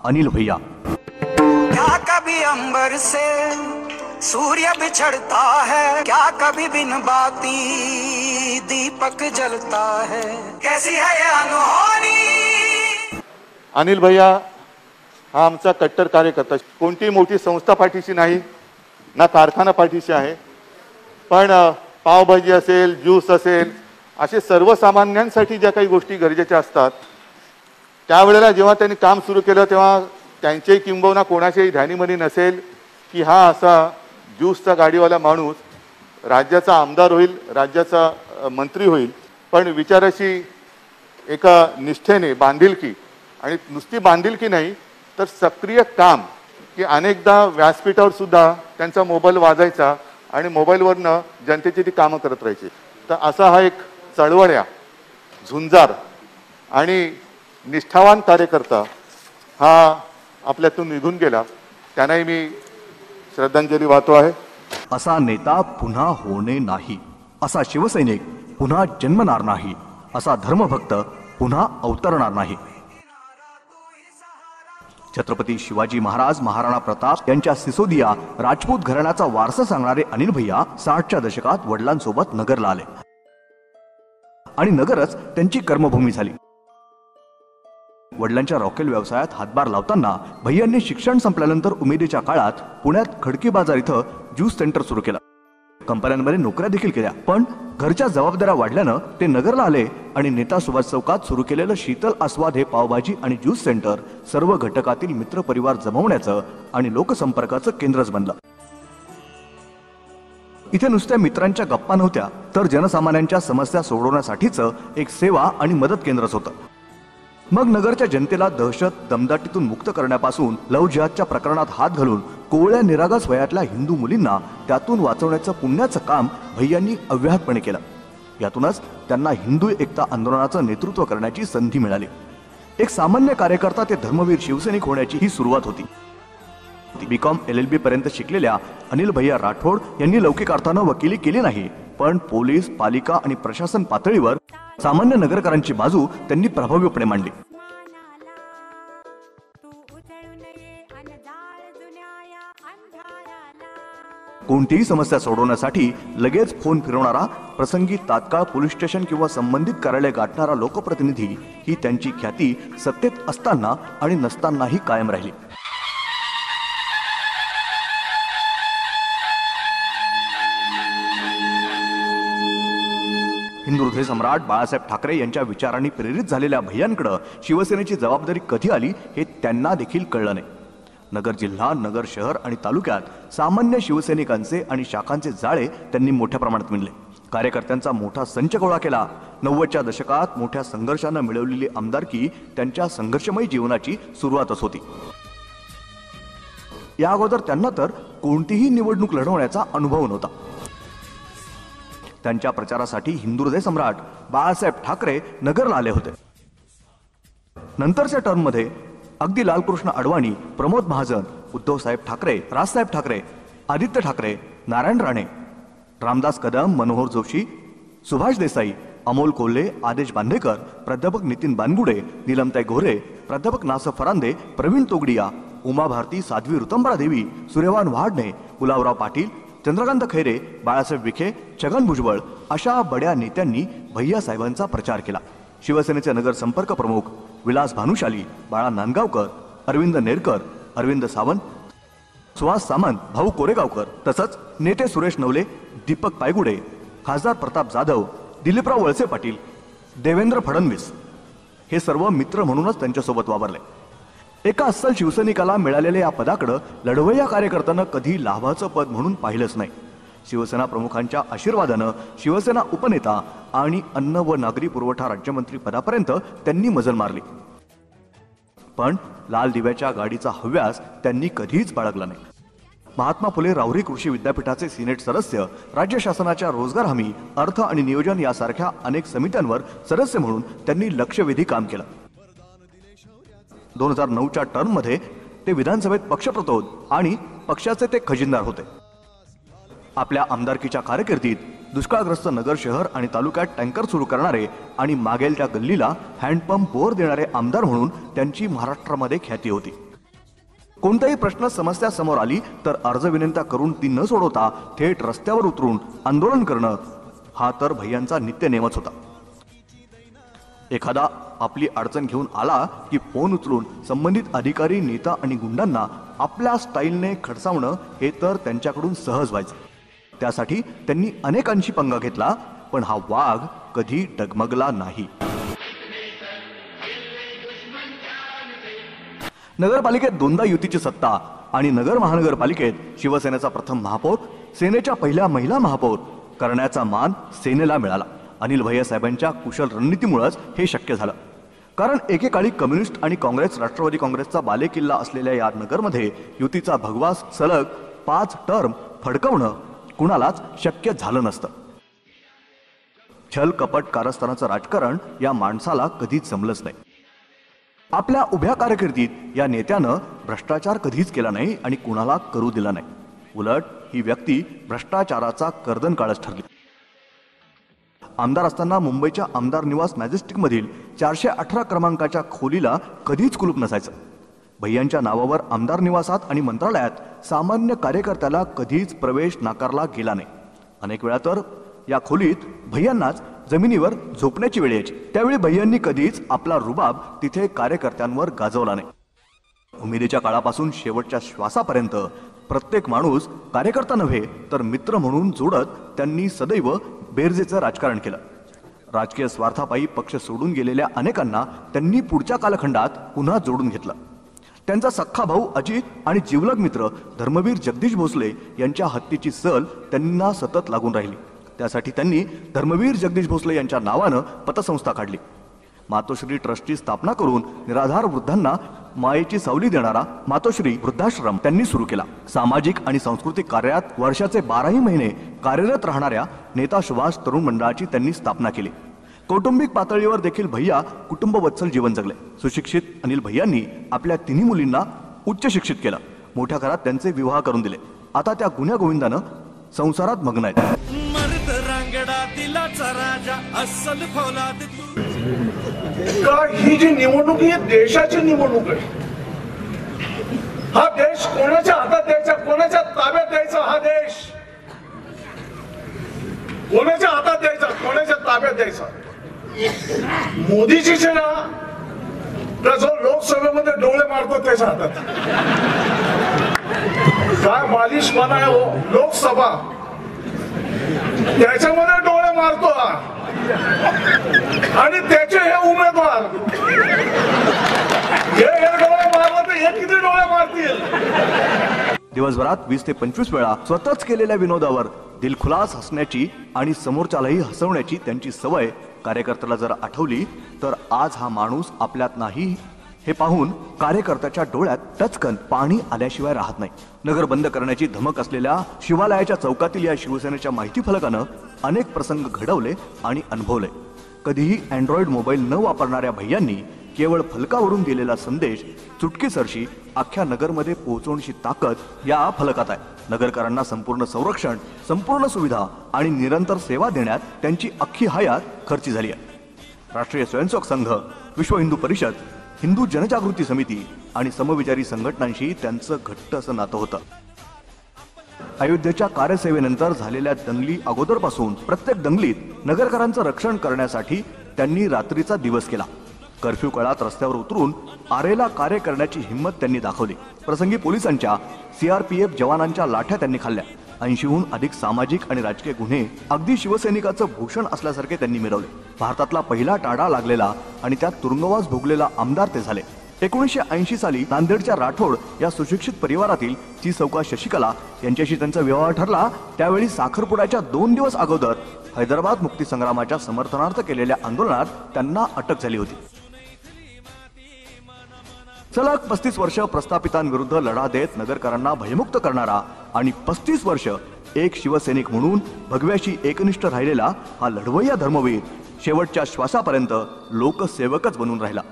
अनिल भैया. क्या कभी अंबर से सूर्य बिछड़ता है, क्या कभी बिन बाती दीपक जलता है, कैसी है ये अनहोनी. अनिल भैया हा आमचा कट्टर कार्यकर्ता. कोणती मोठी संस्था पाठीशी नाही ना कारखाना पाठीशी आहे, पण पावभाजी असेल, ज्यूस असेल, असे सर्वसामान्यांसाठी ज्या काही गोष्टी गरजेच्या असतात त्यावेळेला जेव्हा त्यांनी काम सुरू केलं तेव्हा त्यांच्याही किंबहुना कोणाच्याही ध्यानीमनी नसेल की हा असा ज्यूसचा गाडीवाला माणूस राज्याचा आमदार होईल, राज्याचा मंत्री होईल. पण विचाराशी एका निष्ठेने बांधिलकी, आणि नुसती बांधिलकी नाही तर सक्रिय काम, की अनेकदा व्यासपीठावर सुद्धा त्यांचा मोबाईल वाजायचा आणि मोबाईलवरनं जनतेची ती कामं करत राहायची. तर असा हा एक चळवळ्या, झुंजार आणि निष्ठावान कार्यकर्ता हा आपल्यातून निघून गेला. त्यांनाही मी श्रद्धांजली वाहतो आहे. असा नेता पुन्हा होणे नाही, असा शिवसैनिक पुन्हा जन्मणार नाही, असा धर्मभक्त पुन्हा अवतरणार नाही. छत्रपती शिवाजी महाराज, महाराणा प्रताप यांच्या सिसोदिया राजपूत घराण्याचा वारसा सांगणारे अनिल भैया 60च्या दशकात वडिलांसोबत नगरला आले आणि नगरच त्यांची कर्मभूमी झाली. वडिलांच्या रॉकेल व्यवसायात हातभार लावताना भैयांनी शिक्षण संपल्यानंतर उमेदीच्या काळात पुण्यात खडकी बाजार इथं ज्यूस सेंटर सुरू केलं. कंपन्यांमध्ये नोकऱ्या देखील केल्या, पण घरच्या जबाबदाऱ्या वाढल्यानं ते नगरला आले आणि नेता सुभाष चौकात सुरू केलेलं शीतल आस्वाद हे पावभाजी आणि ज्यूस सेंटर सर्व घटकातील मित्रपरिवार जमवण्याचं आणि लोकसंपर्काचं केंद्रच बनलं. इथे नुसत्या मित्रांच्या गप्पा नव्हत्या, तर जनसामान्यांच्या समस्या सोडवण्यासाठीचं एक सेवा आणि मदत केंद्रच होतं. मग नगरच्या जनतेला दहशत, दमदाटीतून मुक्त करण्यापासून लव्ह जिहादच्या प्रकरणात हात घालून कोवळ्या निरागस वयातल्या हिंदू मुलींना त्यातून वाचवण्याचं पुण्याचं काम भैयांनी अव्याहतपणे केलं. यातूनच त्यांना हिंदू एकता आंदोलनाचं नेतृत्व करण्याची संधी मिळाली. एक सामान्य कार्यकर्ता ते धर्मवीर शिवसैनिक होण्याची ही सुरुवात होती. BCom LLB पर्यंत शिकलेल्या अनिल भैया राठोड यांनी लौकिक अर्थानं वकिली केली नाही, पण पोलीस, पालिका आणि प्रशासन पातळीवर सामान्य नगरकरांची बाजू त्यांनी प्रभावीपणे मांडली. कोणतीही समस्या सोडवण्यासाठी लगेच फोन फिरवणारा, प्रसंगी तात्काळ पोलीस स्टेशन किंवा संबंधित कार्यालय गाठणारा लोकप्रतिनिधी ही त्यांची ख्याती सत्तेत असताना आणि नसतानाही कायम राहिली. हिंदू हृदय सम्राट बाळासाहेब ठाकरे यांच्या विचारांनी प्रेरित झालेल्या भैयांकडे शिवसेनेची जबाबदारी कधी आली हे त्यांना देखील कळलं नाही. नगर जिल्हा, नगर शहर आणि तालुक्यात सामान्य शिवसैनिकांचे आणि शाखांचे जाळे त्यांनी मोठ्या प्रमाणात विणले. कार्यकर्त्यांचा मोठा संच गोळा केला. 90च्या दशकात मोठ्या संघर्षानं मिळवलेली आमदारकी त्यांच्या संघर्षमयी जीवनाची सुरुवातच होती. या अगोदर त्यांना तर कोणतीही निवडणूक लढवण्याचा अनुभव नव्हता. त्यांच्या प्रचारासाठी हिंदू हृदय सम्राट बाळासाहेब ठाकरे नगरला आले होते. नंतरच्या टर्ममध्ये अगदी लालकृष्ण अडवाणी, प्रमोद महाजन, उद्धवसाहेब ठाकरे, राजसाहेब ठाकरे, आदित्य ठाकरे, नारायण राणे, रामदास कदम, मनोहर जोशी, सुभाष देसाई, अमोल कोल्हे, आदेश बांदेकर, प्राध्यापक नितीन बानगुडे, नीलमताई गोरे, प्राध्यापक नासर फरांदे, प्रवीण तोगडिया, उमा भारती, साध्वी ऋतंबरा देवी, सूर्यवान वहाडणे, गुलाबराव पाटील, चंद्रकांत खैरे, बाळासाहेब विखे, छगन भुजबळ अशा बड्या नेत्यांनी भैयासाहेबांचा प्रचार केला. शिवसेनेचे नगर संपर्क प्रमुख विलास भानुशाली, बाळा नांदगावकर, अरविंद नेरकर, अरविंद सावंत, सुहास सामंत, भाऊ कोरेगावकर, तसंच नेते सुरेश नवले, दीपक पायगुडे, खासदार प्रताप जाधव, दिलीपराव वळसे पाटील, देवेंद्र फडणवीस हे सर्व मित्र म्हणूनच त्यांच्यासोबत वावरले. एका अस्सल शिवसैनिकाला मिळालेल्या या पदाकडे लढवय्या कार्यकर्त्यांना कधी लाभाचं पद म्हणून पाहिलंच नाही. शिवसेना प्रमुखांच्या आशीर्वादानं शिवसेना उपनेता आणि अन्न व नागरी पुरवठा राज्यमंत्री पदापर्यंत त्यांनी मजल मारली. पण लाल दिव्याच्या गाडीचा हव्यास त्यांनी कधीच बाळगला नाही. महात्मा फुले राहुरी कृषी विद्यापीठाचे सिनेट सदस्य, राज्य शासनाच्या रोजगार हमी, अर्थ आणि नियोजन यासारख्या अनेक समित्यांवर सदस्य म्हणून त्यांनी लक्षवेधी काम केलं. 2009च्या टर्ममध्ये ते विधानसभेत पक्षप्रतोद आणि पक्षाचे ते खजिनदार होते. आपल्या आमदारकीच्या कारकिर्दीत दुष्काळग्रस्त नगर शहर आणि तालुक्यात टँकर सुरू करणारे आणि मागेल त्या गल्लीला हँडपंप बोर देणारे आमदार म्हणून त्यांची महाराष्ट्रामध्ये ख्याती होती. कोणताही प्रश्न समस्या समोर आली तर अर्ज विनंत्या करून ती न सोडवता थेट रस्त्यावर उतरून आंदोलन करणं हा तर भैयांचा नित्यनेमच होता. एखादा आपली अडचण घेऊन आला की फोन उचलून संबंधित अधिकारी, नेता आणि गुंडांना आपल्या स्टाईलने खडसावणं हे तर त्यांच्याकडून सहज व्हायचं. त्यासाठी त्यांनी अनेकांशी पंगा घेतला, पण हा वाघ कधी डगमगला नाही. नगरपालिकेत दोनदा युतीची सत्ता आणि नगर महानगरपालिकेत शिवसेनेचा प्रथम महापौर, सेनेच्या पहिल्या महिला महापौर करण्याचा मान सेनेला मिळाला. अनिल भैया साहेबांच्या कुशल रणनीतीमुळेच हे शक्य झालं. कारण एकेकाळी कम्युनिस्ट आणि काँग्रेस, राष्ट्रवादी काँग्रेसचा बालेकिल्ला असलेल्या या नगरमध्ये युतीचा भगवा सलग 5 टर्म फडकवणं कुणालाच शक्य झालं नसतं. छल कपट कारस्थानाचं राजकारण या माणसाला कधीच जमलंच नाही. आपल्या उभ्या कारकिर्दीत या नेत्यानं भ्रष्टाचार कधीच केला नाही आणि कुणाला करू दिला नाही. उलट ही व्यक्ती भ्रष्टाचाराचा कर्दनकाळच ठरली. आमदार असताना मुंबईच्या आमदार निवास मॅजेस्टिकमधील 418 क्रमांकाच्या खोलीला कधीच कुलूप नसायचं. भैयांच्या नावावर आमदार निवासात आणि मंत्रालयात सामान्य कार्यकर्त्याला कधीच प्रवेश नाकारला गेला नाही. अनेक वेळा तर या खोलीत भैयांनाच जमिनीवर झोपण्याची वेळ यायची. त्यावेळी भैयांनी कधीच आपला रुबाब तिथे कार्यकर्त्यांवर गाजवला नाही. उमेदीच्या काळापासून शेवटच्या श्वासापर्यंत प्रत्येक माणूस कार्यकर्ता नव्हे तर मित्र म्हणून जोडत त्यांनी सदैव बेरजेचं राजकारण केलं. राजकीय स्वार्थापायी पक्ष सोडून गेलेल्या अनेकांना त्यांनी पुढच्या कालखंडात पुन्हा जोडून घेतलं. त्यांचा सख्खा भाऊ अजित आणि जिवलग मित्र धर्मवीर जगदीश भोसले यांच्या हत्येची सल त्यांना सतत लागून राहिली. त्यासाठी त्यांनी धर्मवीर जगदीश भोसले यांच्या नावानं पतसंस्था काढली. मातोश्री ट्रस्टची स्थापना करून निराधार वृद्धांना मायेची सावली देणारा मातोश्री वृद्धाश्रम त्यांनी सुरू केला. सामाजिक आणि सांस्कृतिक कार्यात वर्षाचे 12ही महिने कार्यरत राहणाऱ्या नेता सुभाष तरुण मंडळाची त्यांनी स्थापना केली. कौटुंबिक पातळीवर देखील भैया कुटुंबवत्सल जीवन जगले. सुशिक्षित अनिल भैयांनी आपल्या 3 मुलींना उच्च शिक्षित केलं. मोठ्या घरात त्यांचे विवाह करून दिले. आता त्या गुन्ह्या गोविंदानं संसारात मग्न आहेत. ही जी निवडणूक ही देशाची निवडणूक आहे. हा देश कोणाच्या हातात द्यायचा, कोणाच्या ताब्यात द्यायचा, हा देश कोणाच्या हातात द्यायचा, कोणाच्या ताब्यात द्यायचा. मोदीची सेना तर जो लोकसभेमध्ये डोळे मारतो त्याच्या हातात. काय बालिशपणा आहे हो. लोकसभा त्याच्यामध्ये डोळे मारतो आणि त्याचे हे उमेदवार हे डोळे मारला तर हे किती डोळे मारतील. दिवसभरात 20 ते 25 वेळा स्वतःच केलेल्या विनोदावर दिलखुलास हसण्याची आणि समोरच्यालाही हसवण्याची त्यांची सवय कार्यकर्त्याला जर आठवली तर आज हा माणूस आपल्यात नाही हे पाहून कार्यकर्त्याच्या डोळ्यात टचकन पाणी आल्याशिवाय राहत नाही. नगर बंद करण्याची धमक असलेल्या शिवालयाच्या चौकातील या शिवसेनेच्या माहिती फलकानं अनेक प्रसंग घडवले आणि अनुभवले. कधीही अँड्रॉइड मोबाईल न वापरणाऱ्या भैयांनी केवळ फलकावरून दिलेला संदेश चुटकीसरशी अख्ख्या नगरमध्ये पोहोचवण्याची ताकद या फलकात आहे. नगरकरांना संपूर्ण संरक्षण, संपूर्ण सुविधा आणि निरंतर सेवा देण्यात त्यांची अख्खी हयात खर्ची झाली आहे. राष्ट्रीय स्वयंसेवक संघ, विश्व हिंदू परिषद, हिंदू जनजागृती समिती आणि समविचारी संघटनांशी त्यांचं घट्ट असं नातं होतं. अयोध्येच्या कार्यसेवेनंतर झालेल्या दंगली अगोदरपासून प्रत्येक दंगलीत नगरकरांचं रक्षण करण्यासाठी त्यांनी रात्रीचा दिवस केला. कर्फ्यू काळात रस्त्यावर उतरून आरेला कार्य करण्याची हिंमत त्यांनी दाखवली. प्रसंगी पोलिसांच्या, CRPF जवानांच्या लाठ्या त्यांनी खाल्ल्या. 80हून अधिक सामाजिक आणि राजकीय गुन्हे अगदी शिवसैनिकाचं भूषण असल्यासारखे त्यांनी मिरवले. भारतातला पहिला टाळा लागलेला आणि त्यात तुरुंगवास भोगलेला आमदार ते झाले. 1980 साली नांदेडच्या राठोड या सुशिक्षित परिवारातील ची सौका शशिकला यांच्याशी त्यांचा विवाह ठरला. त्यावेळी साखरपुड्याच्या 2 दिवस अगोदर हैदराबाद मुक्तीसंग्रामाच्या समर्थनार्थ केलेल्या आंदोलनात त्यांना अटक झाली होती. सलग 35 वर्ष प्रस्थापितांविरुद्ध लढा देत नगरकरांना भयमुक्त करणारा आणि 35 वर्ष एक शिवसैनिक म्हणून भगव्याशी एकनिष्ठ राहिलेला हा लढवय्या धर्मवीर शेवटच्या श्वासापर्यंत लोकसेवकच बनून राहिला.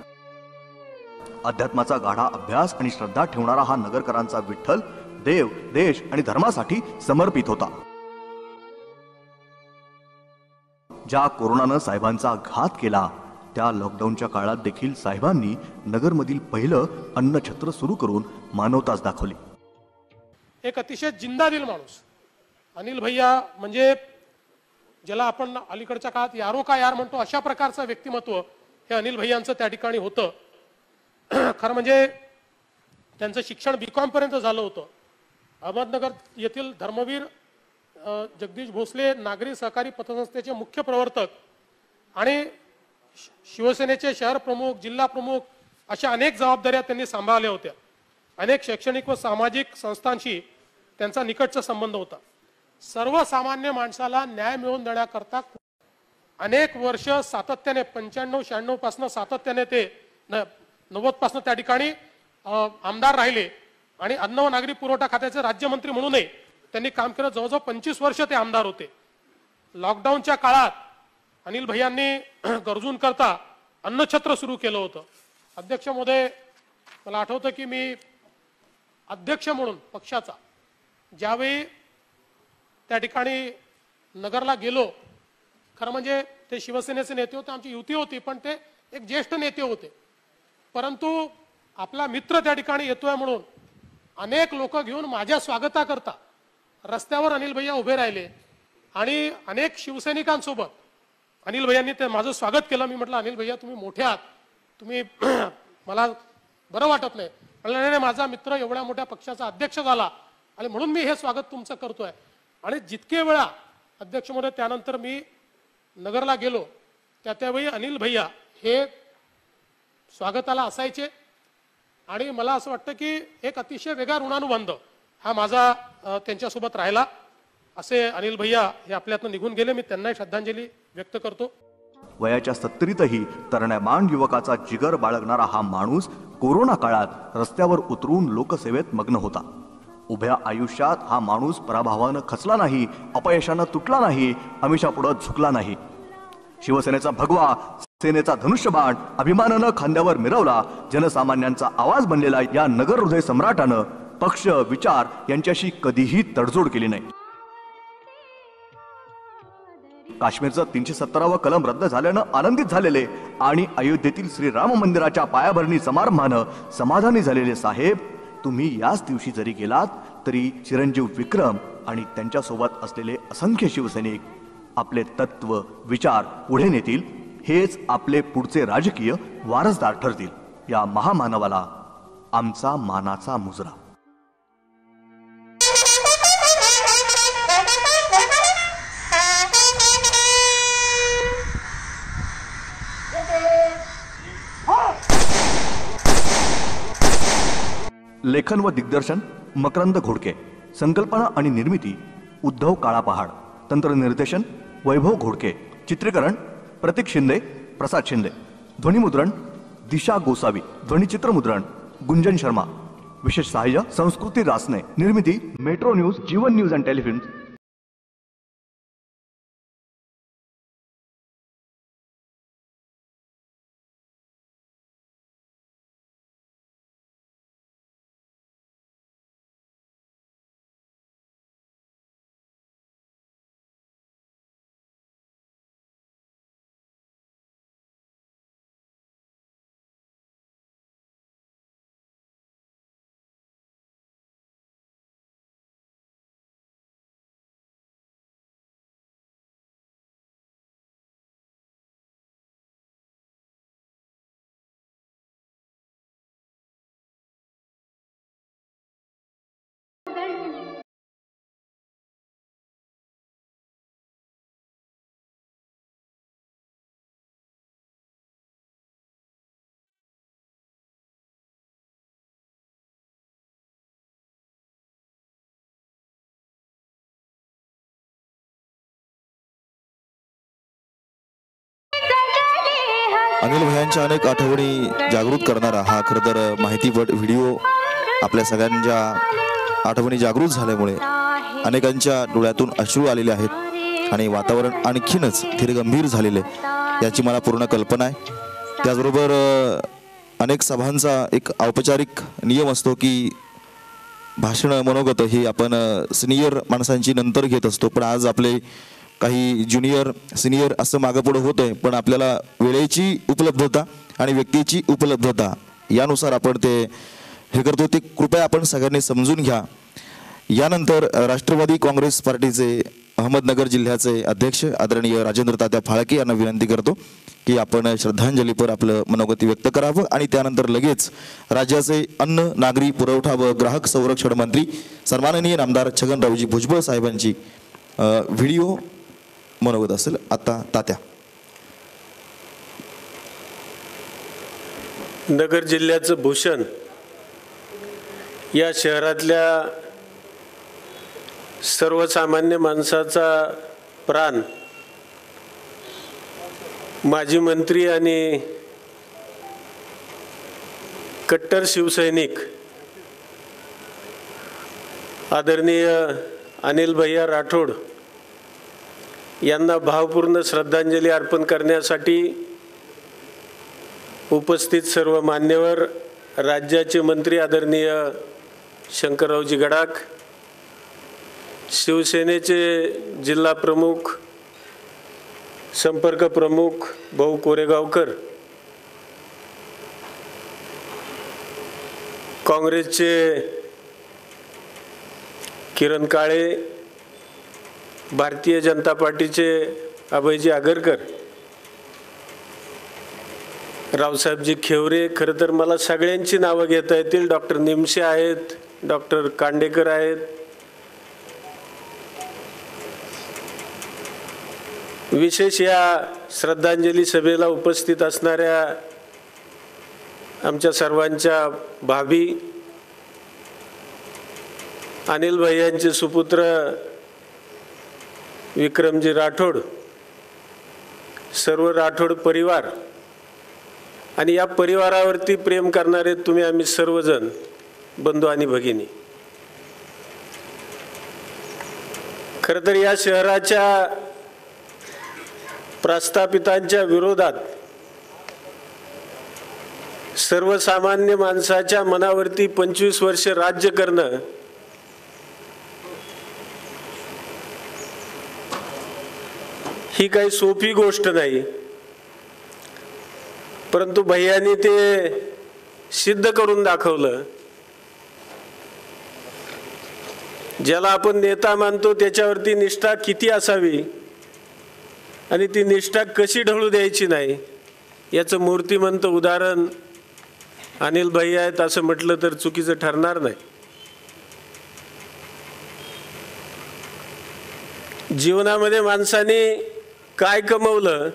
अध्यात्माचा गाढा अभ्यास आणि श्रद्धा ठेवणारा हा नगरकरांचा विठ्ठल देव, देश आणि धर्मासाठी समर्पित होता. ज्या कोरोनानं साहेबांचा घात केला त्या लॉकडाऊनच्या काळात देखील साहेबांनी नगरमधील पहिलं अन्नछत्र सुरू करून मानवताच दाखवली. एक अतिशय जिंदादिल माणूस अनिल भैया, म्हणजे ज्याला आपण अलीकडच्या काळात यारो का यार म्हणतो अशा प्रकारचं व्यक्तिमत्व हे अनिल भैयांचं त्या ठिकाणी होतं. खरं म्हणजे त्यांचं शिक्षण BCom पर्यंत झालं होतं. अहमदनगर येथील धर्मवीर जगदीश भोसले नागरी सहकारी पतसंस्थेचे मुख्य प्रवर्तक आणि शिवसेनेचे शहर प्रमुख, जिल्हा प्रमुख अशा अनेक जबाबदाऱ्या त्यांनी सांभाळल्या होत्या. अनेक शैक्षणिक व सामाजिक संस्थांशी त्यांचा निकटचा संबंध होता. सर्वसामान्य माणसाला न्याय मिळवून देण्याकरता अनेक वर्ष सातत्याने 95-96 पासून सातत्याने ते 90 पासून त्या ठिकाणी आमदार राहिले आणि अन्न व नागरी पुरवठा खात्याचे राज्यमंत्री म्हणूनही त्यांनी काम केलं. जवळजवळ 25 वर्ष ते आमदार होते. लॉकडाऊनच्या काळात अनिल भैयांनी गरजून करता अन्नछत्र सुरू केलं होतं. अध्यक्ष महोदय, मला आठवतं की मी अध्यक्ष म्हणून पक्षाचा ज्यावेळी त्या ठिकाणी नगरला गेलो, खरं म्हणजे ते शिवसेनेचे नेते होते, आमची युती होती, पण ते एक ज्येष्ठ नेते होते. परंतु आपला मित्र त्या ठिकाणी येतोय म्हणून अनेक लोक घेऊन माझ्या स्वागताकरता रस्त्यावर अनिल भैया उभे राहिले आणि अनेक शिवसैनिकांसोबत अनिल भैयांनी ते माझं स्वागत केलं. मी म्हटलं, अनिल भैया तुम्ही मोठे आहात, तुम्ही मला बरं वाटत नाही. म्हणलं, नाही, माझा मित्र एवढ्या मोठ्या पक्षाचा अध्यक्ष झाला आणि म्हणून मी हे स्वागत तुमचं करतोय. आणि जितके वेळा अध्यक्ष महोदय त्यानंतर मी नगरला गेलो त्यावेळी अनिल भैया हे स्वागताला असायचे. आणि मला असं वाटतं की एक अतिशय वेगळा ऋणानुबंध हा माझा त्यांच्यासोबत राहिला. असे अनिल भैया हे आपल्यातनं निघून गेले. मी त्यांनाही श्रद्धांजली व्यक्त करतो. वयाच्या 70तही तरण्यामान युवकाचा जिगर बाळगणारा हा माणूस कोरोना काळात रस्त्यावर उतरून लोकसेवेत मग्न होता. उभ्या आयुष्यात हा माणूस पराभवानं खचला नाही, अपयशानं तुटला नाही, आमिषापुढं झुकला नाही. शिवसेनेचा भगवा, सेनेचा धनुष्यबाण अभिमानानं खांद्यावर मिरवला. जनसामान्यांचा आवाज बनलेला या नगर हृदय सम्राटानं पक्ष, विचार यांच्याशी कधीही तडजोड केली नाही. काश्मीरचं 317वं कलम रद्द झाल्यानं आनंदित झालेले आणि अयोध्येतील श्रीराम मंदिराच्या पायाभरणी समारंभानं समाधानी झालेले साहेब, तुम्ही याच दिवशी जरी गेलात तरी चिरंजीव विक्रम आणि त्यांच्यासोबत असलेले असंख्य शिवसैनिक आपले तत्व, विचार पुढे नेतील. हेच आपले पुढचे राजकीय वारसदार ठरतील. या महामानवाला आमचा मानाचा मुजरा. लेखन व दिग्दर्शन मकरंद घोडके. संकल्पना आणि निर्मिती उद्धव काळा पहाड. तंत्रनिर्देशन वैभव घोडके. चित्रीकरण प्रतीक शिंदे, प्रसाद शिंदे. ध्वनिमुद्रण दिशा गोसावी. ध्वनिचित्रमुद्रण गुंजन शर्मा. विशेष सहाय्य संस्कृती रासने. निर्मिती metro news, Jeevan news and telefilm. Anil भैयांच्या अनेक आठवणी जागृत करणारा हा खरं तर माहितीपट व्हिडिओ आपल्या सगळ्यांच्या आठवणी जागृत झाल्यामुळे अनेकांच्या डोळ्यातून अश्रू आलेले आहेत आणि वातावरण आणखीनच धीरगंभीर झालेले याची मला पूर्ण कल्पना आहे. त्याचबरोबर अनेक सभांचा एक औपचारिक नियम असतो की भाषणं मनोगत ही आपण सिनियर माणसांची नंतर घेत असतो, पण आज आपले काही ज्युनियर सिनियर असं मागं पुढं होत आहे, पण आपल्याला वेळेची उपलब्धता आणि व्यक्तीची उपलब्धता यानुसार आपण ते हे करतो, ते कृपया आपण सगळ्यांनी समजून घ्या. यानंतर राष्ट्रवादी काँग्रेस पार्टीचे अहमदनगर जिल्ह्याचे अध्यक्ष आदरणीय राजेंद्र तात्या फाळके यांना विनंती करतो की आपण श्रद्धांजलीपर आपलं मनोगत व्यक्त करावं आणि त्यानंतर लगेच राज्याचे अन्न नागरी पुरवठा व ग्राहक संरक्षण मंत्री सन्माननीय नामदार छगनरावजी भुजबळ साहेबांची व्हिडिओ मनोगत असेल. आता तात्या. नगर जिल्ह्याचं भूषण या शहरातल्या सर्वसामान्य माणसाचा प्राण माजी मंत्री आणि कट्टर शिवसैनिक आदरणीय अनिल भैया राठोड यांना भावपूर्ण श्रद्धांजली अर्पण करण्यासाठी उपस्थित सर्व मान्यवर, राज्याचे मंत्री आदरणीय शंकररावजी गडाख, शिवसेनेचे जिल्हा प्रमुख संपर्क प्रमुख भाऊ कोरेगावकर, काँग्रेसचे किरण काळे, भारतीय जनता पार्टीचे अभयजी आगरकर, रावसाहेबजी खेवरे, खरं तर मला सगळ्यांची नावं घेता येतील, डॉक्टर निमशे आहेत, डॉक्टर कांडेकर आहेत, विशेष या श्रद्धांजली सभेला उपस्थित असणाऱ्या आमच्या सर्वांच्या भाभी, अनिल भैयांचे सुपुत्र विक्रमजी राठोड, सर्व राठोड परिवार आणि या परिवारावरती प्रेम करणारे तुम्ही आम्ही सर्वजण बंधू आणि भगिनी. खरं तर या शहराच्या प्रस्थापितांच्या विरोधात सर्वसामान्य माणसाच्या मनावरती 25 वर्ष राज्य करणं ही काही सोपी गोष्ट नाही, परंतु भैयांनी ते सिद्ध करून दाखवलं. ज्याला आपण नेता मानतो त्याच्यावरती निष्ठा किती असावी आणि ती निष्ठा कशी ढळू द्यायची नाही याचं मूर्तिमंत उदाहरण अनिल भैया आहेत असं म्हटलं तर चुकीचं ठरणार नाही. जीवनामध्ये माणसाने काय कमवलं,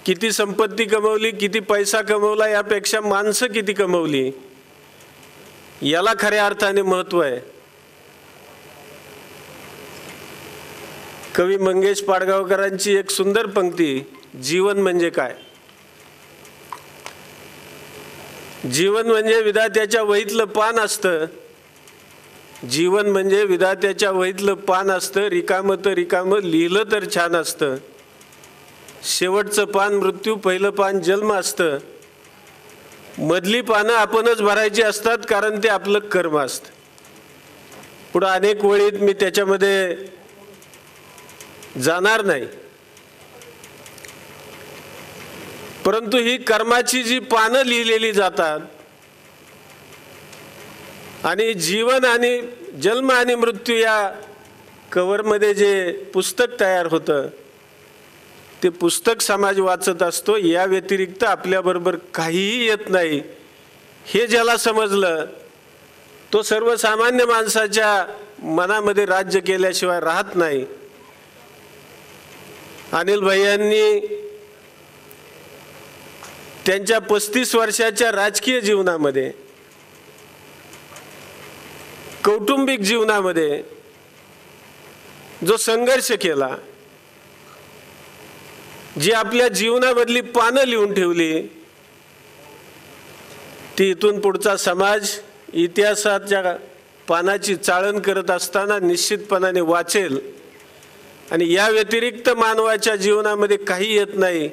किती संपत्ती कमवली, किती पैसा कमवला यापेक्षा माणसं किती कमवली याला खऱ्या अर्थाने महत्त्व आहे. कवी मंगेश पाडगावकरांची एक सुंदर पंक्ती, जीवन म्हणजे काय. जीवन म्हणजे विधात्याच्या वहीतलं पान असतं, जीवन म्हणजे विधात्याच्या वहीतलं पान असतं, रिकामं तर रिकामं लिहिलं तर छान असतं, शेवटचं पान मृत्यू, पहिलं पान जन्म असतं, मधली पानं आपणच भरायची असतात कारण ते आपलं कर्म असतं. पुढं अनेक वळीत मी त्याच्यामध्ये जाणार नाही, परंतु ही कर्माची जी पानं लिहिलेली जातात आणि जीवन आणि जन्म आणि मृत्यू या कव्हरमध्ये जे पुस्तक तयार होतं ते पुस्तक समाज वाचत असतो, या व्यतिरिक्त आपल्याबरोबर काहीही येत नाही हे ज्याला समजलं तो सर्वसामान्य माणसाच्या मनामध्ये राज्य केल्याशिवाय राहत नाही. अनिल भैयांनी त्यांच्या 35 वर्षाच्या राजकीय जीवनामध्ये, कौटुंबिक जीवनामध्ये जो संघर्ष केला, जी आपल्या जीवनामधली पानं लिहून ठेवली ती इथून पुढचा समाज इतिहासाच्या पानाची चाळण करत असताना निश्चितपणाने वाचेल आणि या व्यतिरिक्त मानवाच्या जीवनामध्ये काही येत नाही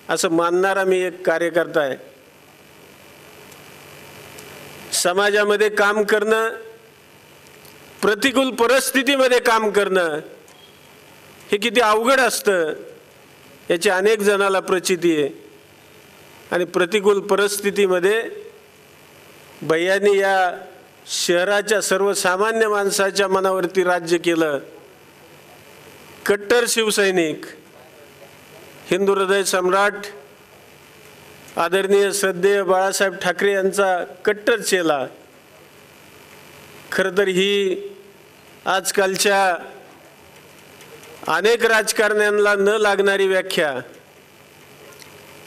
असं मानणारा मी एक कार्यकर्ता आहे. समाजामध्ये काम करणं, प्रतिकूल परिस्थितीमध्ये काम करणं हे किती अवघड असतं याची अनेक जणाला प्रचिती आहे. आणि प्रतिकूल परिस्थितीमध्ये भैयांनी या शहराच्या सर्वसामान्य माणसाच्या मनावरती राज्य केलं. कट्टर शिवसैनिक, हिंदू हृदय सम्राट आदरणीय श्रद्धेय बाळासाहेब ठाकरे यांचा कट्टर चेला. खरं तर ही आजकालच्या अनेक राजकारण्यांना न लागणारी व्याख्या,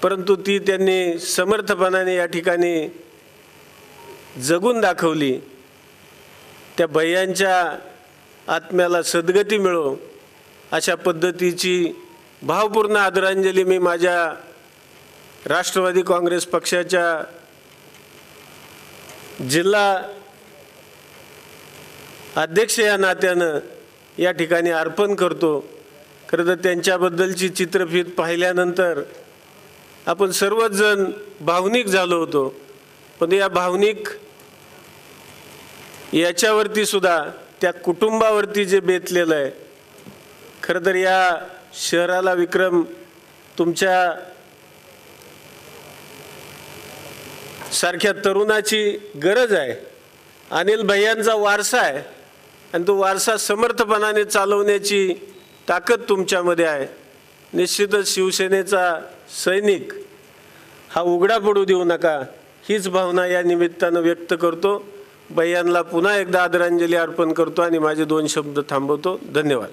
परंतु ती त्यांनी समर्थपणाने या ठिकाणी जगून दाखवली. त्या भैयांच्या आत्म्याला सद्गती मिळो अशा पद्धतीची भावपूर्ण आदरांजली मी माझ्या राष्ट्रवादी काँग्रेस पक्षाच्या जिल्हा अध्यक्ष या नात्यानं या ठिकाणी अर्पण करतो. खरं तर त्यांच्याबद्दलची चित्रफीत पाहिल्यानंतर आपण सर्वच जण भावनिक झालो होतो. पण या भावनिक याच्यावरती सुद्धा त्या कुटुंबावरती जे बेतलेलं आहे, खरं तर या शहराला विक्रम तुमच्या सारख्या तरुणाची गरज आहे. अनिल भैयांचा वारसा आहे आणि तो वारसा समर्थपणाने चालवण्याची ताकद तुमच्यामध्ये आहे. निश्चितच शिवसेनेचा सैनिक हा उघडा पडू देऊ नका हीच भावना या निमित्तानं व्यक्त करतो. भैयांना पुन्हा एकदा आदरांजली अर्पण करतो आणि माझे 2 शब्द थांबवतो. धन्यवाद.